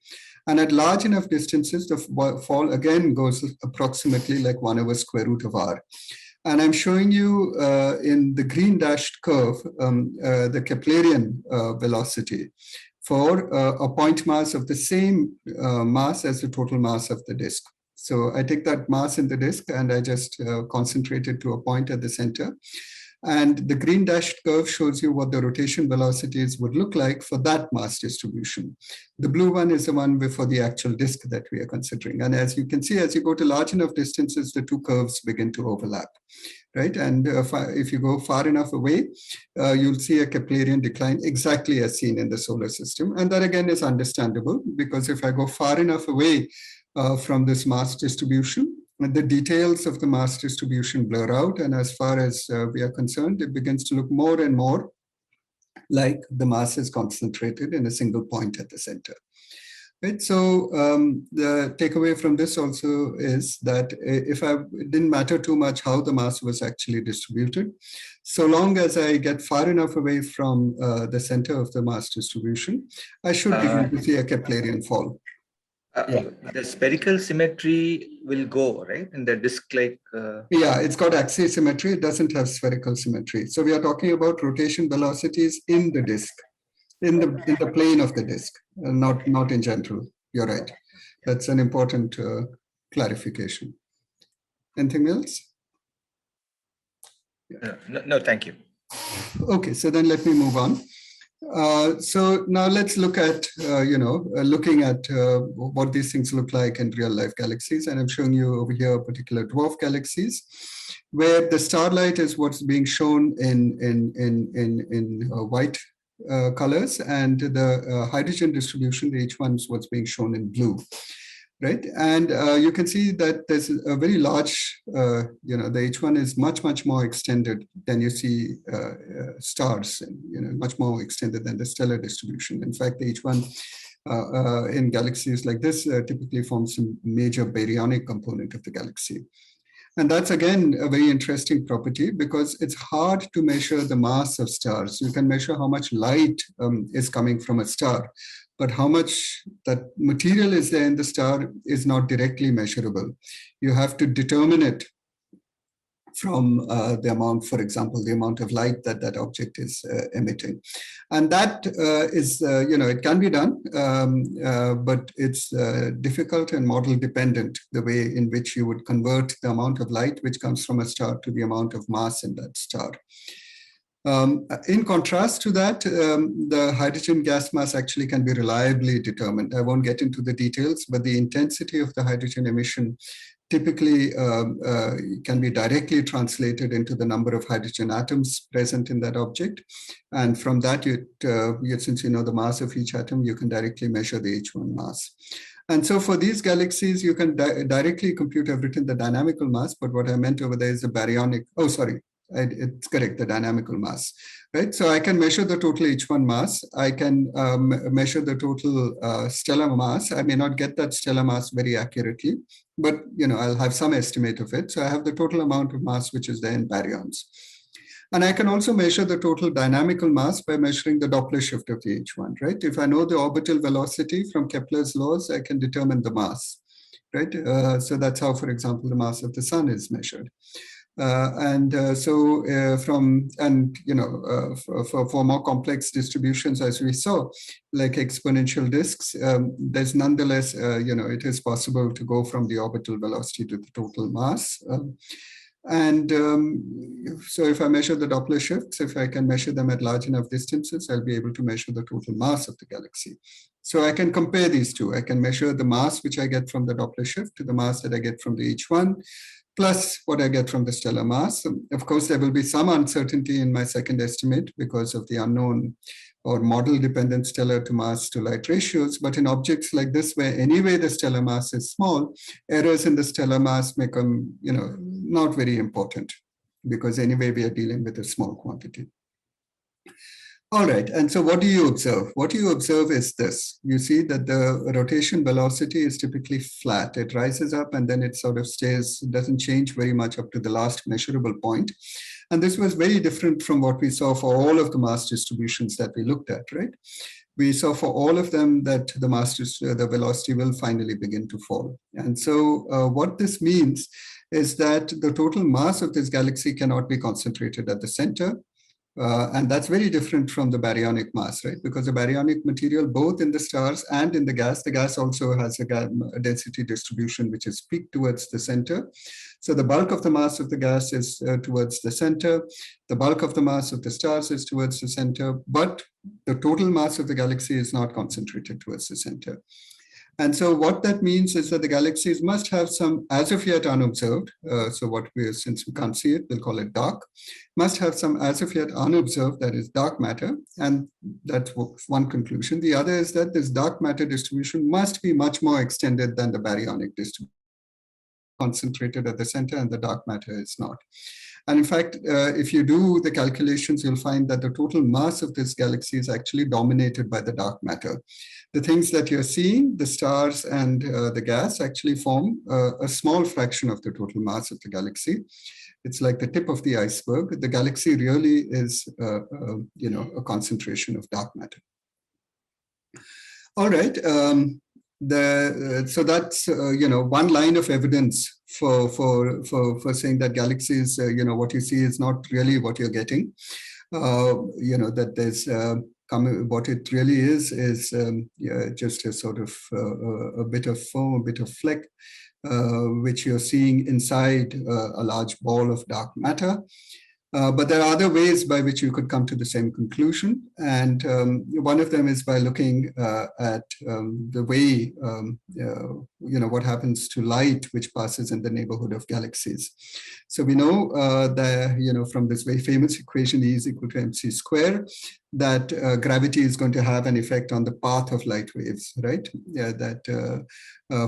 And at large enough distances, the fall again goes approximately like 1 over square root of r. And I'm showing you in the green dashed curve, the Keplerian velocity for a point mass of the same mass as the total mass of the disk. So I take that mass in the disk and I just concentrate it to a point at the center. And the green dashed curve shows you what the rotation velocities would look like for that mass distribution. The blue one is the one for the actual disk that we are considering. And as you can see, as you go to large enough distances, the two curves begin to overlap, right? And if you go far enough away, you'll see a Keplerian decline exactly as seen in the solar system. And that again is understandable, because if I go far enough away from this mass distribution, the details of the mass distribution blur out. And as far as we are concerned, it begins to look more and more like the mass is concentrated in a single point at the center. Right. So the takeaway from this also is that it didn't matter too much how the mass was actually distributed, so long as I get far enough away from the center of the mass distribution, I should begin to see a Keplerian fall. The spherical symmetry will go, right? In the disk-like... Yeah, it's got axis symmetry. It doesn't have spherical symmetry. So we are talking about rotation velocities in the disk, in the plane of the disk, not in general. You're right. That's an important clarification. Anything else? No, thank you. Okay, so then let me move on. So now let's look at, looking at what these things look like in real life galaxies. And I'm showing you over here particular dwarf galaxies, where the starlight is what's being shown in white colors, and the hydrogen distribution, the H1 is what's being shown in blue. Right, and you can see that there's a very large, the H1 is much more extended than you see stars, and much more extended than the stellar distribution. In fact, the H1 in galaxies like this typically forms a major baryonic component of the galaxy. And that's again a very interesting property, because it's hard to measure the mass of stars. You can measure how much light is coming from a star, but how much that material is there in the star is not directly measurable. You have to determine it from the amount, for example, the amount of light that that object is emitting. And that is, it can be done, but it's difficult and model dependent, the way in which you would convert the amount of light which comes from a star to the amount of mass in that star. In contrast to that, the hydrogen gas mass actually can be reliably determined. I won't get into the details, but the intensity of the hydrogen emission typically can be directly translated into the number of hydrogen atoms present in that object. And from that, since you know the mass of each atom, you can directly measure the H1 mass. And so for these galaxies, you can directly compute, I've written the dynamical mass, but what I meant over there is the baryonic, it's correct, the dynamical mass, right? So I can measure the total H1 mass. I can measure the total stellar mass. I may not get that stellar mass very accurately, but I'll have some estimate of it. So I have the total amount of mass which is there in baryons. And I can also measure the total dynamical mass by measuring the Doppler shift of the H1, right? If I know the orbital velocity from Kepler's laws, I can determine the mass, right? So that's how, for example, the mass of the sun is measured. For more complex distributions, as we saw, like exponential disks, there's nonetheless, it is possible to go from the orbital velocity to the total mass. So if I measure the Doppler shifts, if I can measure them at large enough distances, I'll be able to measure the total mass of the galaxy. So I can compare these two. I can measure the mass which I get from the Doppler shift to the mass that I get from the H1, plus what I get from the stellar mass. Of course, there will be some uncertainty in my second estimate because of the unknown or model-dependent stellar to mass to light ratios. But in objects like this, where anyway the stellar mass is small, errors in the stellar mass become, not very important, because anyway we are dealing with a small quantity. All right, and so what do you observe? What you observe is this. You see that the rotation velocity is typically flat. It rises up and then it sort of stays, doesn't change very much up to the last measurable point. And this was very different from what we saw for all of the mass distributions that we looked at, right? We saw for all of them that the velocity will finally begin to fall. And so what this means is that the total mass of this galaxy cannot be concentrated at the center. And that's very different from the baryonic mass, right? Because the baryonic material, both in the stars and in the gas also has a density distribution which is peaked towards the center. So the bulk of the mass of the gas is towards the center. The bulk of the mass of the stars is towards the center, but the total mass of the galaxy is not concentrated towards the center. And so what that means is that the galaxies must have some, as of yet unobserved, since we can't see it, we'll call it dark, must have some as of yet unobserved, that is dark matter. And that's one conclusion. The other is that this dark matter distribution must be much more extended than the baryonic distribution. concentrated at the center and the dark matter is not. And in fact, if you do the calculations, you'll find that the total mass of this galaxy is actually dominated by the dark matter. The things that you're seeing, the stars and the gas, actually form a small fraction of the total mass of the galaxy. It's like the tip of the iceberg. The galaxy really is, a concentration of dark matter. All right. So that's one line of evidence for saying that galaxies, what you see is not really what you're getting. That there's what it really is just a sort of a bit of foam, a bit of fleck, which you're seeing inside a large ball of dark matter. But there are other ways by which you could come to the same conclusion. And one of them is by looking at the way, what happens to light which passes in the neighborhood of galaxies. So we know that, from this very famous equation, E is equal to mc square, that gravity is going to have an effect on the path of light waves, right? That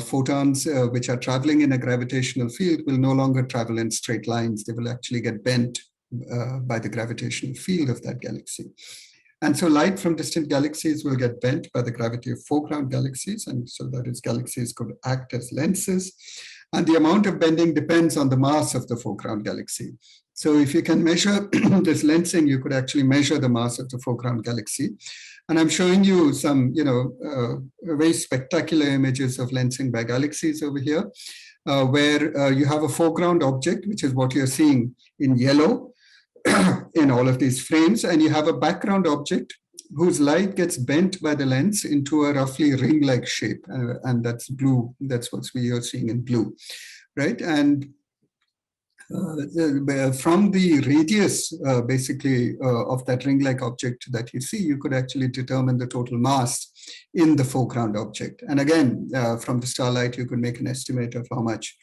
photons which are traveling in a gravitational field will no longer travel in straight lines. They will actually get bent by the gravitational field of that galaxy. And so light from distant galaxies will get bent by the gravity of foreground galaxies. And so that is, galaxies could act as lenses. And the amount of bending depends on the mass of the foreground galaxy. So if you can measure this lensing, you could actually measure the mass of the foreground galaxy. And I'm showing you some, very spectacular images of lensing by galaxies over here, where you have a foreground object, which is what you're seeing in yellow in all of these frames, and you have a background object whose light gets bent by the lens into a roughly ring-like shape, and that's blue. That's what we are seeing in blue, right? And from the radius, basically, of that ring-like object that you see, you could actually determine the total mass in the foreground object. And again, from the starlight, you could make an estimate of how much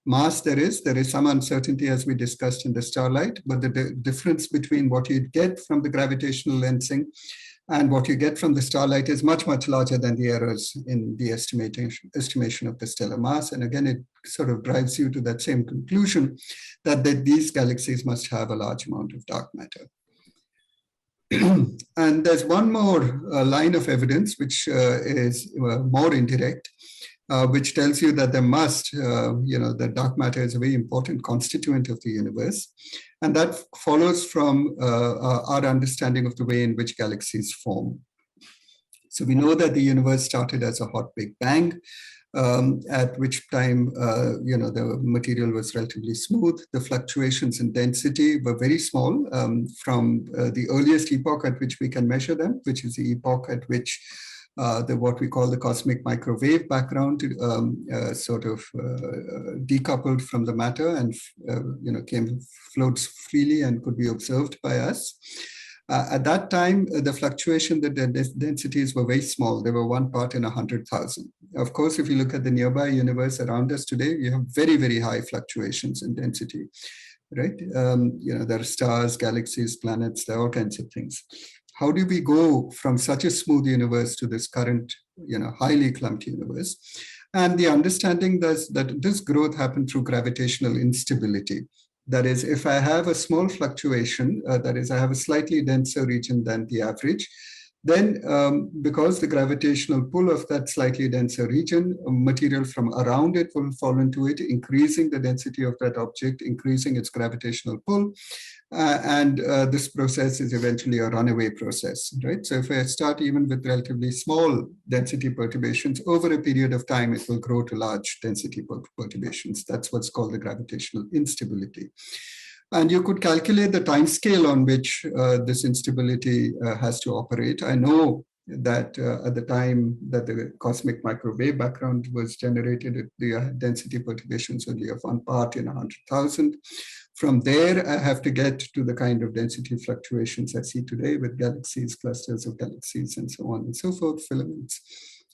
mass there is. There is some uncertainty, as we discussed, in the starlight, but the difference between what you get from the gravitational lensing and what you get from the starlight is much, much larger than the errors in the estimation of the stellar mass. And again, it sort of drives you to that same conclusion that these galaxies must have a large amount of dark matter. And there's one more line of evidence, which is more indirect, which tells you that there must, that dark matter is a very important constituent of the universe. And that follows from our understanding of the way in which galaxies form. So we know that the universe started as a hot Big Bang, at which time, the material was relatively smooth. The fluctuations in density were very small from the earliest epoch at which we can measure them, which is the epoch at which what we call the cosmic microwave background decoupled from the matter and floats freely and could be observed by us. At that time, the fluctuation, the densities were very small. They were 1 part in 100,000. Of course, if you look at the nearby universe around us today, you have very, very high fluctuations in density, right? There are stars, galaxies, planets, there are all kinds of things. How do we go from such a smooth universe to this current, highly clumped universe? And the understanding that this growth happened through gravitational instability. That is, if I have a small fluctuation, that is, I have a slightly denser region than the average, then because the gravitational pull of that slightly denser region, material from around it will fall into it, increasing the density of that object, increasing its gravitational pull. And this process is eventually a runaway process, right? So if I start even with relatively small density perturbations, over a period of time, it will grow to large density perturbations. That's what's called the gravitational instability. And you could calculate the time scale on which this instability has to operate. I know that at the time that the cosmic microwave background was generated, the density perturbations only of 1 part in 100,000. From there, I have to get to the kind of density fluctuations I see today with galaxies, clusters of galaxies, and so on and so forth, filaments.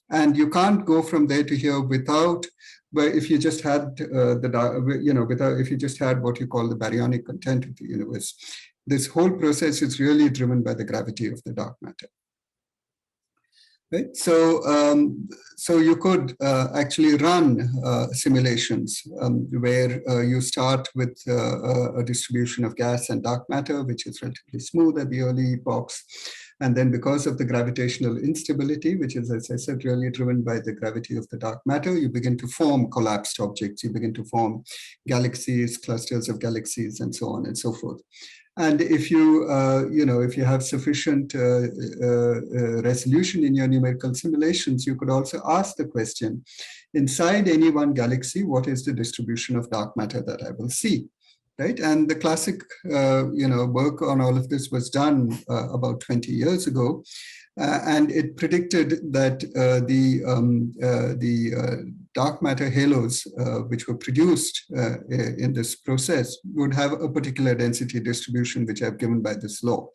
And you can't go from there to here without, but if you just had if you just had what you call the baryonic content of the universe. This whole process is really driven by the gravity of the dark matter. Right. So you could actually run simulations where you start with a distribution of gas and dark matter, which is relatively smooth at the early epochs. And then because of the gravitational instability, which is, as I said, really driven by the gravity of the dark matter, you begin to form collapsed objects. You begin to form galaxies, clusters of galaxies, and so on and so forth. And if you, if you have sufficient resolution in your numerical simulations, you could also ask the question, inside any one galaxy, what is the distribution of dark matter that I will see? Right, and the classic, work on all of this was done about 20 years ago, and it predicted that the dark matter halos, which were produced in this process, would have a particular density distribution, which I've given by this law,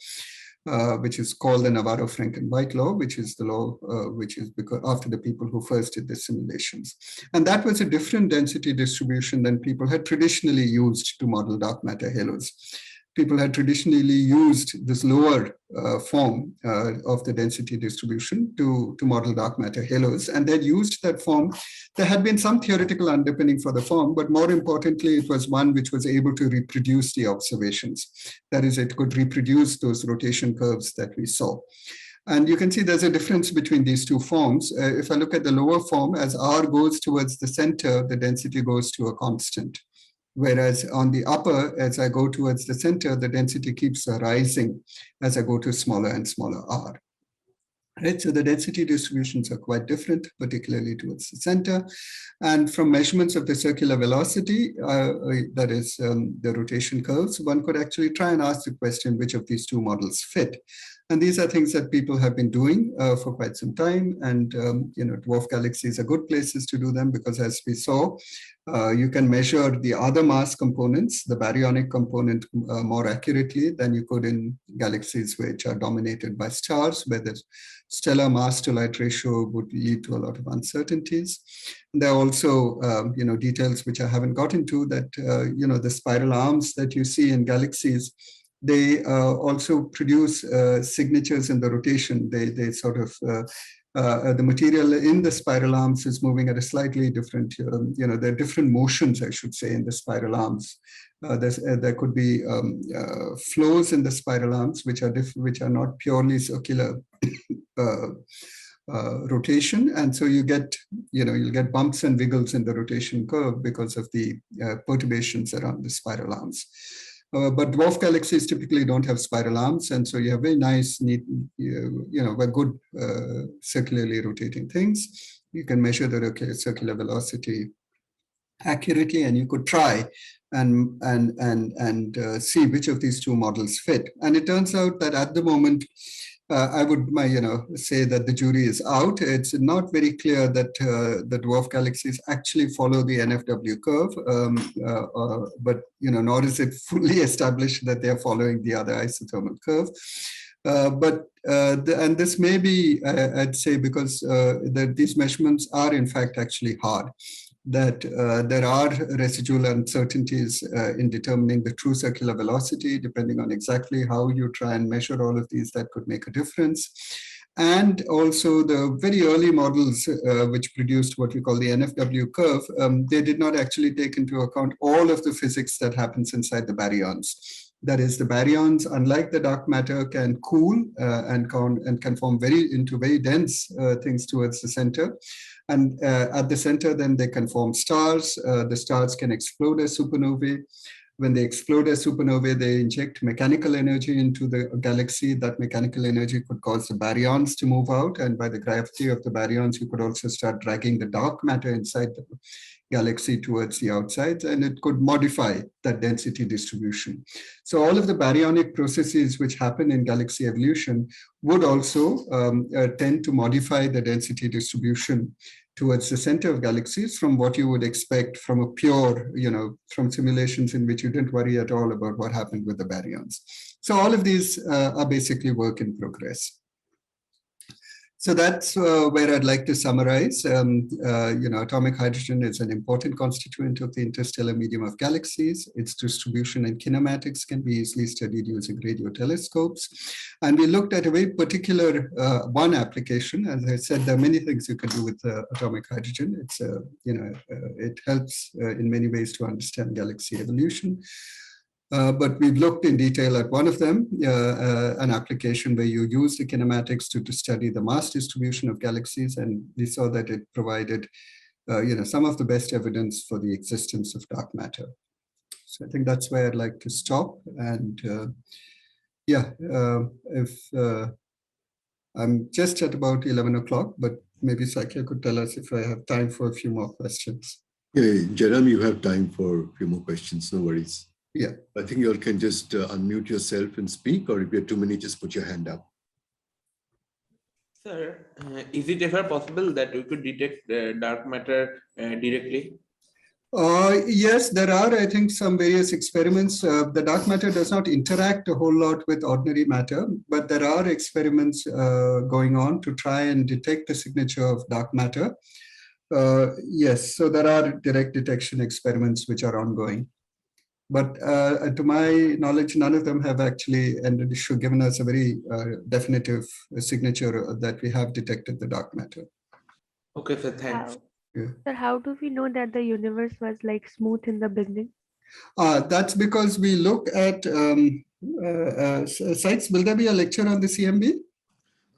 which is called the Navarro-Franken-White law, which is the law which is because after the people who first did the simulations. And that was a different density distribution than people had traditionally used to model dark matter halos. People had traditionally used this lower form of the density distribution to model dark matter halos, and they'd used that form. There had been some theoretical underpinning for the form, but more importantly, it was one which was able to reproduce the observations. That is, it could reproduce those rotation curves that we saw. And you can see there's a difference between these two forms. If I look at the lower form, as R goes towards the center, the density goes to a constant. Whereas on the upper, as I go towards the center, the density keeps rising as I go to smaller and smaller R. Right, so the density distributions are quite different, particularly towards the center. And from measurements of the circular velocity, that is the rotation curves, one could actually try and ask the question, which of these two models fit? And these are things that people have been doing for quite some time. And dwarf galaxies are good places to do them because, as we saw, you can measure the other mass components, the baryonic component, more accurately than you could in galaxies which are dominated by stars, where the stellar mass to light ratio would lead to a lot of uncertainties. And there are also, details which I haven't got into that, the spiral arms that you see in galaxies, they also produce signatures in the rotation. They sort of, the material in the spiral arms is moving at a slightly different, there are different motions, I should say, in the spiral arms. There could be flows in the spiral arms, which are not purely circular rotation. And so you get, you'll get bumps and wiggles in the rotation curve because of the perturbations around the spiral arms. But dwarf galaxies typically don't have spiral arms, and so you have very nice, neat, good circularly rotating things. You can measure the circular velocity accurately, and you could try and see which of these two models fit. And it turns out that at the moment, I would say that the jury is out. It's not very clear that the dwarf galaxies actually follow the NFW curve, but nor is it fully established that they're following the other isothermal curve. And this may be, I'd say, because these measurements are in fact actually hard, that there are residual uncertainties in determining the true circular velocity, depending on exactly how you try and measure all of these, that could make a difference. And also the very early models, which produced what we call the NFW curve, they did not actually take into account all of the physics that happens inside the baryons. That is, the baryons, unlike the dark matter, can cool and can form into very dense things towards the center. And at the center, then they can form stars. The stars can explode as supernovae. When they explode as supernovae, they inject mechanical energy into the galaxy. That mechanical energy could cause the baryons to move out. And by the gravity of the baryons, you could also start dragging the dark matter inside the galaxy towards the outside, and it could modify that density distribution. So all of the baryonic processes which happen in galaxy evolution would also tend to modify the density distribution towards the center of galaxies from what you would expect from a pure, from simulations in which you didn't worry at all about what happened with the baryons. So all of these are basically work in progress. So that's where I'd like to summarize. Atomic hydrogen is an important constituent of the interstellar medium of galaxies. Its distribution and kinematics can be easily studied using radio telescopes. And we looked at a very particular one application. As I said, there are many things you can do with atomic hydrogen. It's, it helps in many ways to understand galaxy evolution. But we've looked in detail at one of them, an application where you use the kinematics to study the mass distribution of galaxies, and we saw that it provided, some of the best evidence for the existence of dark matter. So I think that's where I'd like to stop. And I'm just at about 11 o'clock, but maybe Sakya could tell us if I have time for a few more questions. Yeah, Jayaram, you have time for a few more questions, no worries. Yeah. I think you all can just unmute yourself and speak, or if you have too many, just put your hand up. Sir, is it ever possible that we could detect dark matter directly? Yes, there are, I think, some various experiments. The dark matter does not interact a whole lot with ordinary matter, but there are experiments going on to try and detect the signature of dark matter. Yes, so there are direct detection experiments which are ongoing. But to my knowledge, none of them have actually given us a very definitive signature that we have detected the dark matter. Okay, sir, thanks. Sir, how do we know that the universe was like smooth in the beginning? That's because we look at sites. Will there be a lecture on the CMB?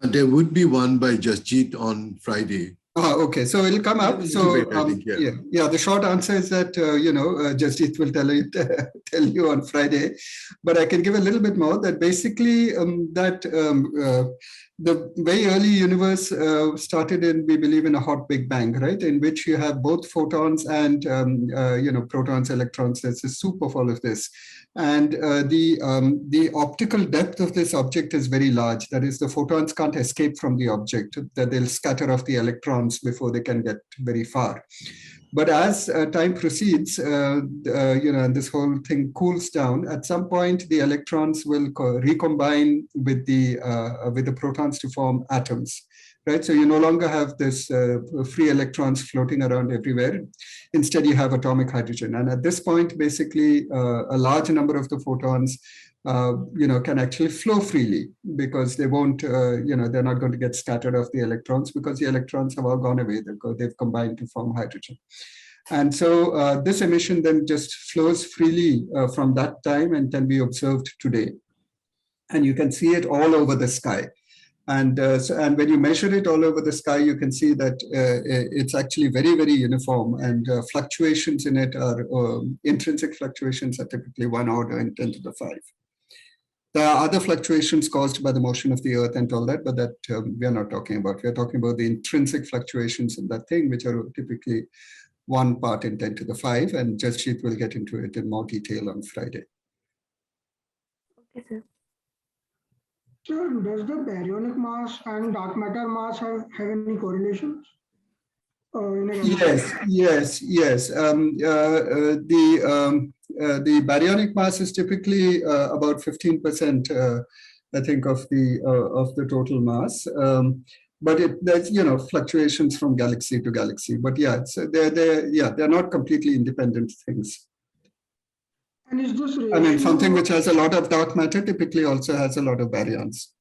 There would be one by Jasjit on Friday. Okay, so it'll come up. So the short answer is that Jasjit will tell you on Friday, but I can give a little bit more. That basically the very early universe started in, we believe, in a hot Big Bang, right? In which you have both photons and protons, electrons. There's a soup of all of this. And the optical depth of this object is very large. That is, the photons can't escape from the object, that they'll scatter off the electrons before they can get very far. But as time proceeds, and this whole thing cools down, at some point the electrons will recombine with the protons to form atoms. Right, so you no longer have this free electrons floating around everywhere. Instead, you have atomic hydrogen, and at this point, basically, a large number of the photons, can actually flow freely because they won't, they're not going to get scattered off the electrons because the electrons have all gone away. They've combined to form hydrogen, and so this emission then just flows freely from that time and can be observed today, and you can see it all over the sky. And when you measure it all over the sky, you can see that it's actually very, very uniform, and fluctuations in it are intrinsic fluctuations are typically 1 order in 10 to the 5. There are other fluctuations caused by the motion of the Earth and all that, but that we are not talking about. We are talking about the intrinsic fluctuations in that thing, which are typically 1 part in 10 to the 5, and Jasjit will get into it in more detail on Friday. Okay, sir. Sir, does the baryonic mass and dark matter mass have any correlations? Yes. The baryonic mass is typically about 15%, I think, of the total mass. But there's fluctuations from galaxy to galaxy. But they're not completely independent things. And is this I mean, something which has a lot of dark matter typically also has a lot of baryons.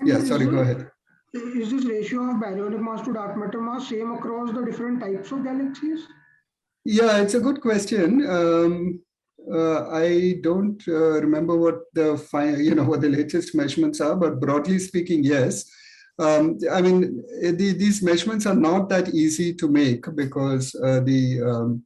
Yeah, sorry, go ahead. Is this ratio of baryonic mass to dark matter mass same across the different types of galaxies? Yeah, it's a good question. I don't remember what the latest measurements are, but broadly speaking, yes. I mean, these measurements are not that easy to make because the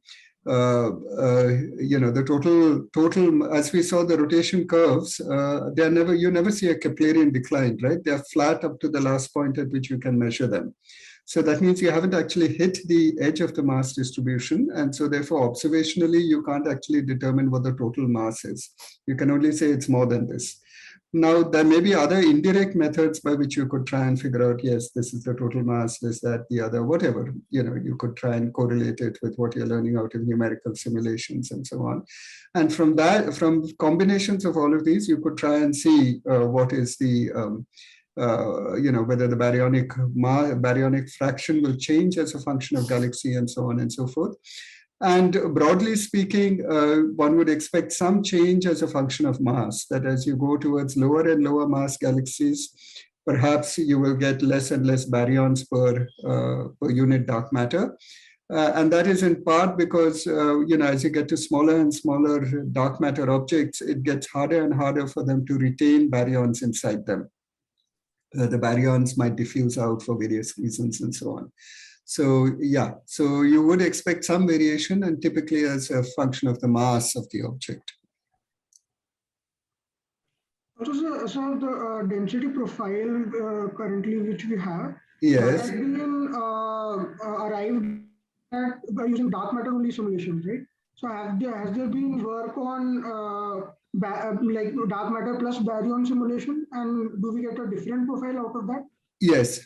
total, as we saw the rotation curves, you never see a Keplerian decline, right? They're flat up to the last point at which you can measure them. So that means you haven't actually hit the edge of the mass distribution. And so therefore, observationally, you can't actually determine what the total mass is. You can only say it's more than this. Now, there may be other indirect methods by which you could try and figure out, yes, this is the total mass, this, that, the other, whatever. You could try and correlate it with what you're learning out of numerical simulations and so on. And from combinations of all of these, you could try and see what is the whether the baryonic fraction will change as a function of galaxy and so on and so forth. And broadly speaking, one would expect some change as a function of mass, that as you go towards lower and lower mass galaxies, perhaps you will get less and less baryons per unit dark matter. And that is in part because, as you get to smaller and smaller dark matter objects, it gets harder and harder for them to retain baryons inside them. The baryons might diffuse out for various reasons and so on. So yeah, so you would expect some variation, and typically as a function of the mass of the object. So the density profile currently which we have, yes, has been arrived at by using dark matter only simulations, right? So has there been work on like dark matter plus baryon simulation, and do we get a different profile out of that? Yes.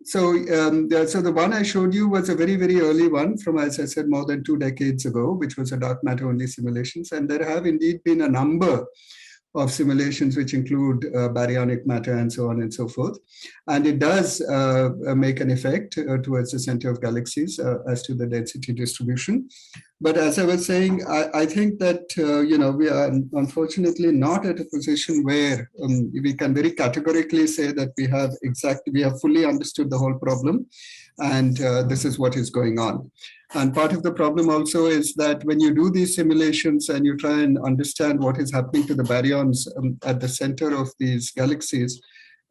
So, so the one I showed you was a very, very early one from, as I said, more than 2 decades ago, which was a dark matter only simulations. And there have indeed been a number of simulations which include baryonic matter and so on and so forth. And it does make an effect towards the center of galaxies as to the density distribution. But as I was saying, I think that, we are unfortunately not at a position where we can very categorically say that we have fully understood the whole problem, and this is what is going on. And part of the problem also is that when you do these simulations and you try and understand what is happening to the baryons at the center of these galaxies,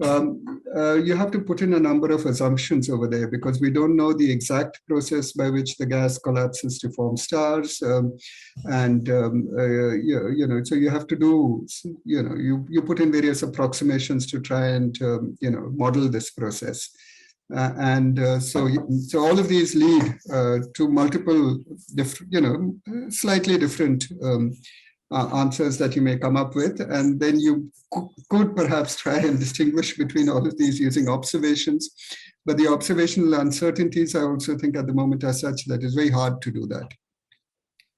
you have to put in a number of assumptions over there, because we don't know the exact process by which the gas collapses to form stars. So you have to do, you put in various approximations to try and, model this process. So all of these lead to multiple, slightly different answers that you may come up with, and then you could perhaps try and distinguish between all of these using observations. But the observational uncertainties, I also think at the moment are such that it's very hard to do that.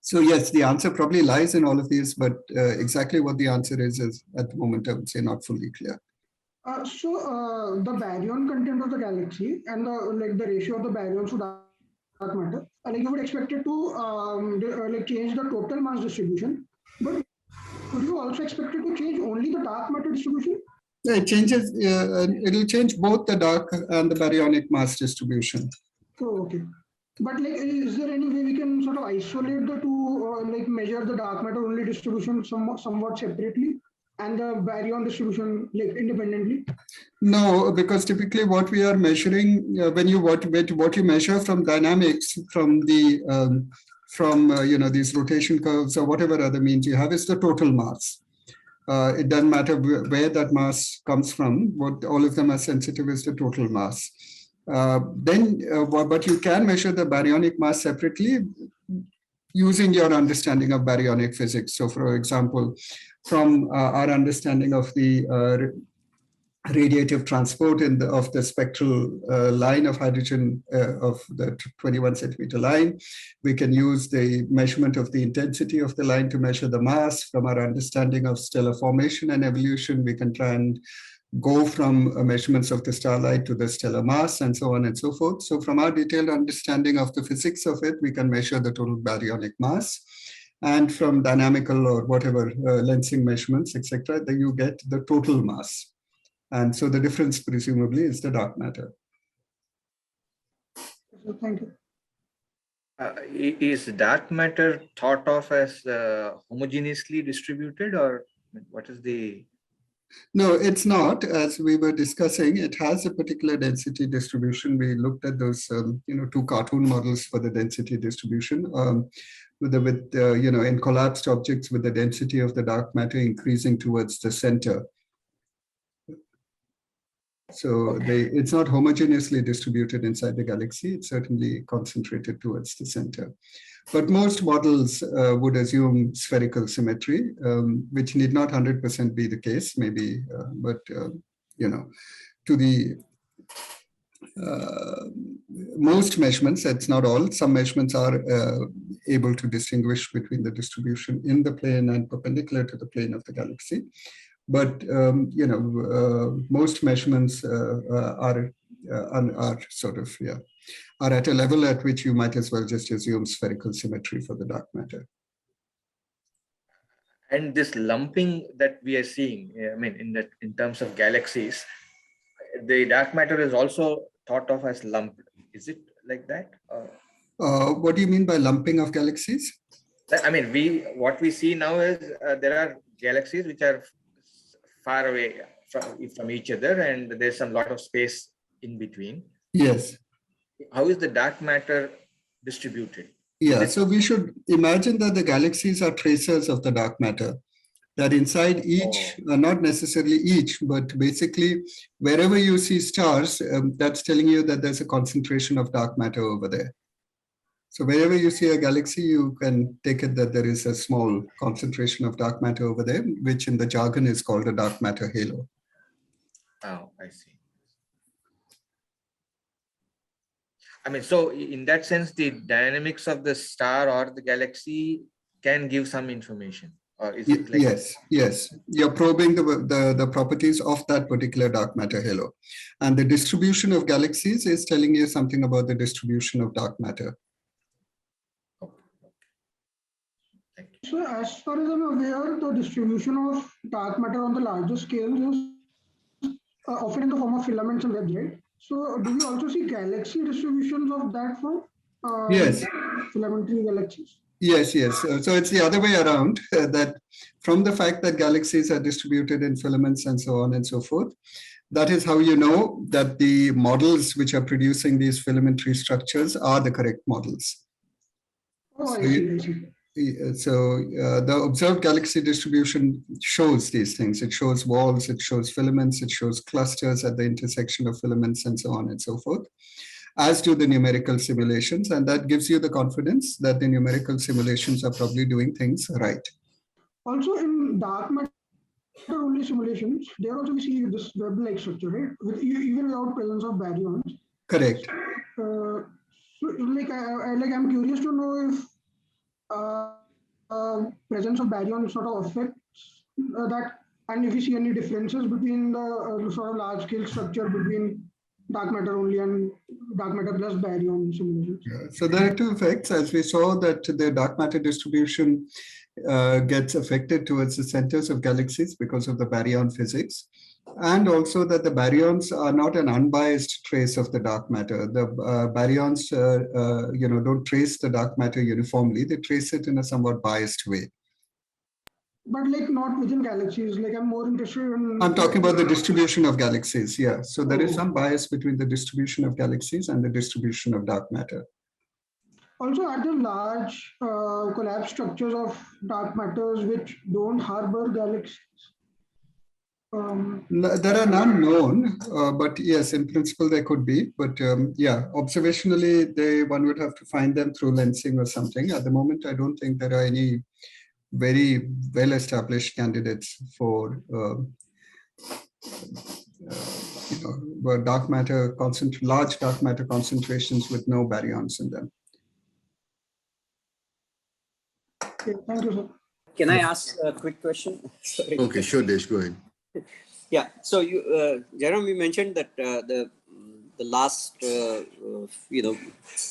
So yes, the answer probably lies in all of these, but exactly what the answer is at the moment, I would say, not fully clear. The baryon content of the galaxy and the ratio of the baryons to dark matter, you would expect it to change the total mass distribution, but could you also expect it to change only the dark matter distribution? Yeah, it changes. It'll change both the dark and the baryonic mass distribution. Oh, okay. But is there any way we can sort of isolate the two, measure the dark matter only distribution somewhat separately, and the baryon distribution independently? No, because typically what we are measuring, what you measure from dynamics, from the these rotation curves or whatever other means you have, is the total mass. It doesn't matter where that mass comes from. What all of them are sensitive is the total mass. But you can measure the baryonic mass separately using your understanding of baryonic physics. So, for example, from our understanding of the radiative transport of the spectral line of hydrogen of the 21 centimeter line, we can use the measurement of the intensity of the line to measure the mass. From our understanding of stellar formation and evolution, we can try and go from measurements of the starlight to the stellar mass and so on and so forth. So from our detailed understanding of the physics of it, we can measure the total baryonic mass. And from dynamical or whatever lensing measurements, etc., then you get the total mass. And so the difference presumably is the dark matter. Thank you. Is dark matter thought of as homogeneously distributed, or what is the? No, it's not. As we were discussing, it has a particular density distribution. We looked at those, two cartoon models for the density distribution. In collapsed objects with the density of the dark matter increasing towards the center. So it's not homogeneously distributed inside the galaxy. It's certainly concentrated towards the center. But most models would assume spherical symmetry, which need not 100% be the case, maybe, to the most measurements, that's not all, some measurements are able to distinguish between the distribution in the plane and perpendicular to the plane of the galaxy. but most measurements are sort of are at a level at which you might as well just assume spherical symmetry for the dark matter. And this lumping that we are seeing, I mean, in terms of galaxies, the dark matter is also thought of as lumped. Is it like that? What do you mean by lumping of galaxies? I mean, what we see now is there are galaxies which are far away from each other, and there's a lot of space in between. Yes. How is the dark matter distributed? Yeah, so we should imagine that the galaxies are tracers of the dark matter, that inside each, not necessarily each, but basically wherever you see stars, that's telling you that there's a concentration of dark matter over there. So wherever you see a galaxy, you can take it that there is a small concentration of dark matter over there, which in the jargon is called a dark matter halo. Oh, I see. I mean, so in that sense, the dynamics of the star or the galaxy can give some information. Or is it like yes. You're probing the properties of that particular dark matter halo. And the distribution of galaxies is telling you something about the distribution of dark matter. So as far as I'm aware, the distribution of dark matter on the larger scale is often in the form of filaments and webs, right? So do we also see galaxy distributions of that form? Yes. Filamentary galaxies. Yes. So it's the other way around, that from the fact that galaxies are distributed in filaments and so on and so forth, that is how you know that the models which are producing these filamentary structures are the correct models. Oh, I see. So the observed galaxy distribution shows these things. It shows walls, it shows filaments, it shows clusters at the intersection of filaments and so on and so forth, as do the numerical simulations. And that gives you the confidence that the numerical simulations are probably doing things right. Also in dark matter only simulations, there also we see this web-like structure, right? Even without presence of baryons. Correct. So I'm curious to know if presence of baryons sort of affects that, and if you see any differences between the sort of large scale structure between dark matter only and dark matter plus baryon simulations. Yeah. So there are two effects, as we saw, that the dark matter distribution gets affected towards the centers of galaxies because of the baryon physics. And also that the baryons are not an unbiased trace of the dark matter. The baryons, don't trace the dark matter uniformly. They trace it in a somewhat biased way. But like not within galaxies. Like I'm more interested in. I'm talking about the distribution of galaxies. Yeah. So there is some bias between the distribution of galaxies and the distribution of dark matter. Also, are there large collapse structures of dark matters which don't harbor galaxies? There are none known, but yes, in principle there could be. But observationally, one would have to find them through lensing or something. At the moment, I don't think there are any very well-established candidates for large dark matter concentrations with no baryons in them. Okay, thank you, sir. Can I ask a quick question? Sorry. Okay, sure, Desh, go ahead. Yeah, so Jayaram, you mentioned that the last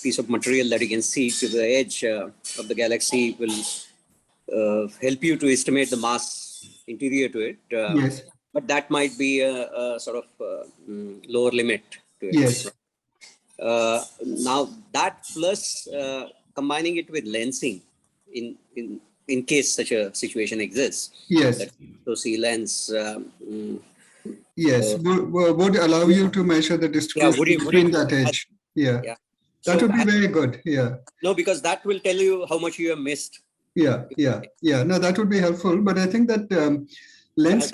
piece of material that you can see to the edge of the galaxy will help you to estimate the mass interior to it. Yes. But that might be a sort of lower limit to it. Yes. Now that plus combining it with lensing in case such a situation exists. Yes. So see lens. Yes, would allow you to measure the distribution between that edge. Yeah. That would be very good. Yeah. No, because that will tell you how much you have missed. Yeah. No, that would be helpful. But I think that lens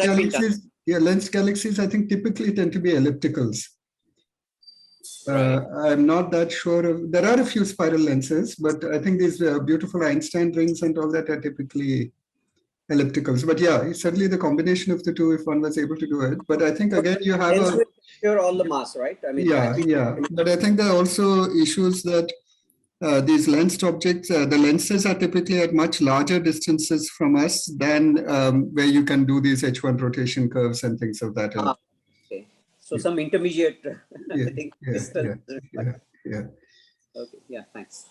galaxies, I think typically tend to be ellipticals. I'm not that sure of. There are a few spiral lenses, but I think these beautiful Einstein rings and all that are typically ellipticals. But yeah, certainly the combination of the two, if one was able to do it. But I think again you have all the mass, right? I mean, yeah. But I think there are also issues that these lensed objects, the lenses are typically at much larger distances from us than where you can do these H1 rotation curves and things of that ilk. Okay. So some intermediate Yeah, thing, yeah, distance. yeah, yeah. Okay, yeah, thanks.